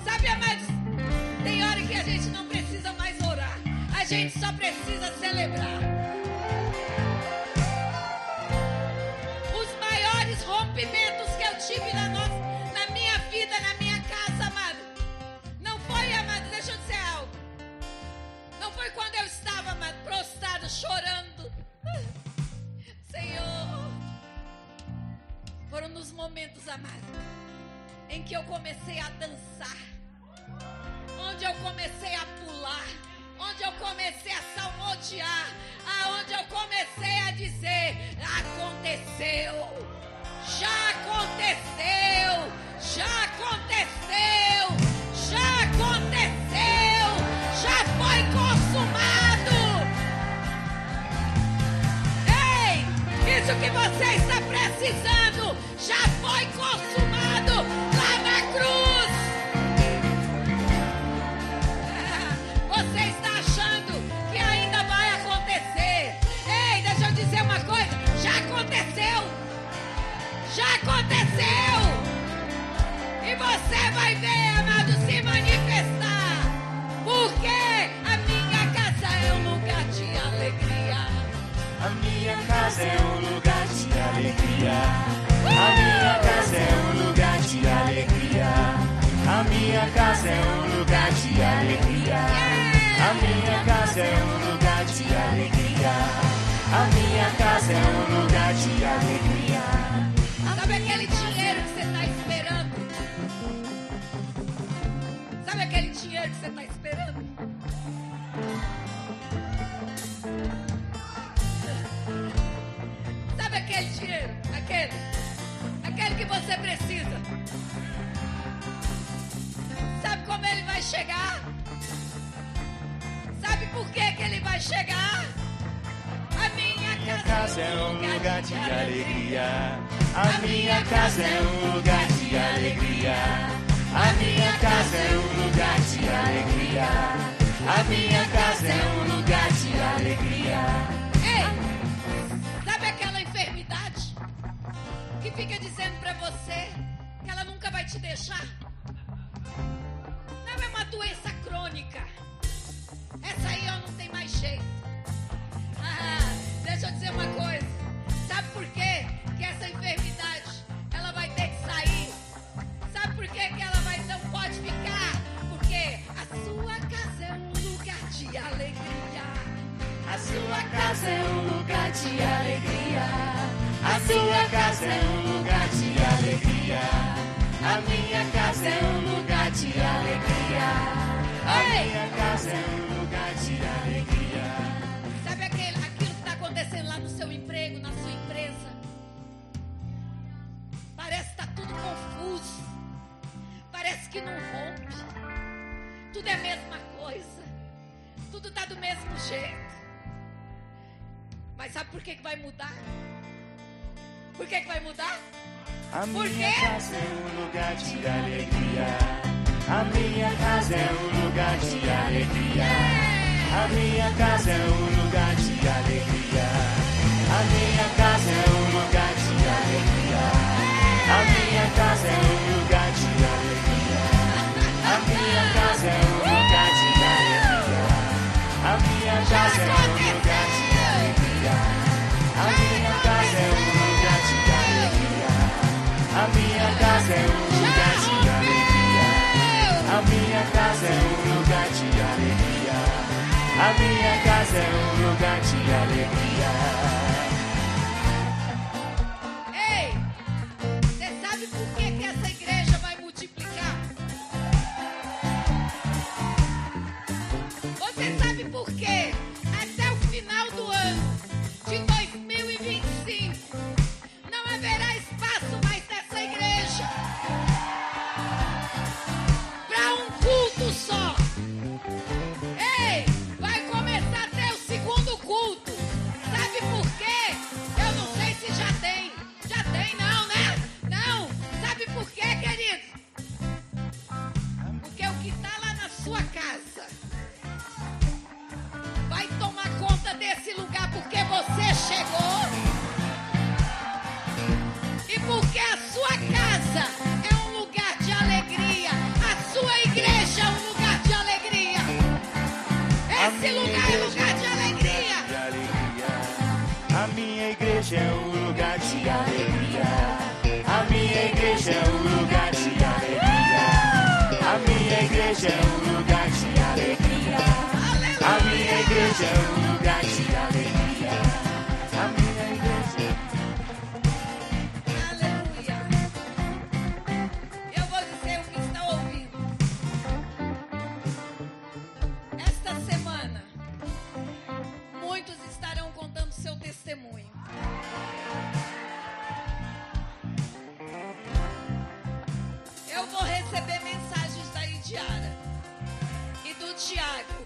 Sabe, amados, tem hora que a gente não precisa mais orar. A gente só precisa celebrar. Os maiores rompimentos que eu tive na minha vida, na minha casa, amado, não foi, amado, deixa eu dizer algo. Não foi quando eu estava, amado, prostrado, chorando. Senhor. Foram nos momentos, amado, em que eu comecei a dançar. Onde eu comecei a pular. Onde eu comecei a salmodiar. Aonde eu comecei a dizer: aconteceu. Já aconteceu. Já aconteceu. Já aconteceu. Já foi consumado. Ei, isso que você está precisando já foi consumado lá na cruz. Você está achando que ainda vai acontecer? Ei, deixa eu dizer uma coisa: já aconteceu. Já você vai ver, amado, se manifestar. Porque a minha casa é um lugar de alegria. A minha casa é um lugar de alegria. A minha casa é um lugar de alegria. A minha casa é um lugar de alegria. A minha casa é um lugar de alegria. A minha casa é um lugar de alegria. Sabe aquele dinheiro que você está esperando? Sabe aquele dinheiro que você está esperando? Sabe aquele dinheiro? Aquele que você precisa. Sabe como ele vai chegar? Sabe por que ele vai chegar? A minha casa é um lugar de alegria. A minha casa é um lugar de alegria. A minha casa é um lugar de alegria. A minha casa é um lugar de alegria. Ei, sabe aquela enfermidade que fica dizendo pra você que ela nunca vai te deixar? Não é uma doença crônica. Essa aí ó, não tem mais jeito. Deixa eu dizer uma coisa. Sabe por quê que essa enfermidade ela vai ter que sair? Sabe por quê que ela não pode ficar? Porque a sua casa é um lugar de alegria. A sua casa é um lugar de alegria. A sua casa é um lugar de alegria. A minha casa é um lugar de alegria. A minha casa é um lugar de alegria. Sabe aquilo que está acontecendo lá no seu emprego, na sua empresa? Parece que está tudo confuso. Parece que não rompe. Tudo é a mesma coisa. Tudo está do mesmo jeito. Mas sabe por que vai mudar? Por que vai mudar? A Por minha quê? casa é um lugar de alegria. A minha casa é um lugar de alegria. A minha casa é um lugar de alegria. A minha casa é um lugar de alegria. A minha casa é um lugar de alegria. A minha casa é um lugar de alegria. A minha casa é um lugar de alegria. A minha casa é um lugar de alegria. A minha casa é um lugar de alegria. A minha casa é um lugar de alegria. A minha casa é um lugar de alegria. Ei, você sabe por que essa igreja vai multiplicar? Você sabe por quê? Até o final do ano de 2025 não haverá espaço mais nessa igreja para um culto só. Ei, vai começar a ter o segundo culto. Sabe por quê? Eu não sei se já tem. Já tem não, né? Não. Sabe por quê, querido? Porque o que está lá na sua casa vai tomar conta desse lugar porque você chegou. E porque a sua casa é um lugar de alegria. A sua igreja é um lugar de alegria. Esse lugar é lugar de alegria. A minha igreja é um lugar de alegria. A minha igreja é um lugar de alegria. A minha igreja é um lugar de alegria. A minha igreja é um lugar de alegria. A minha igreja. Aleluia. Eu vou dizer o que está ouvindo. Esta semana, muitos estarão contando seu testemunho. Eu vou receber mensagens da Idiara e do Tiago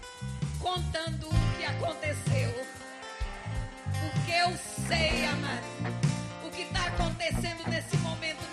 contando o que aconteceu. Porque eu sei, amado, o que está acontecendo nesse momento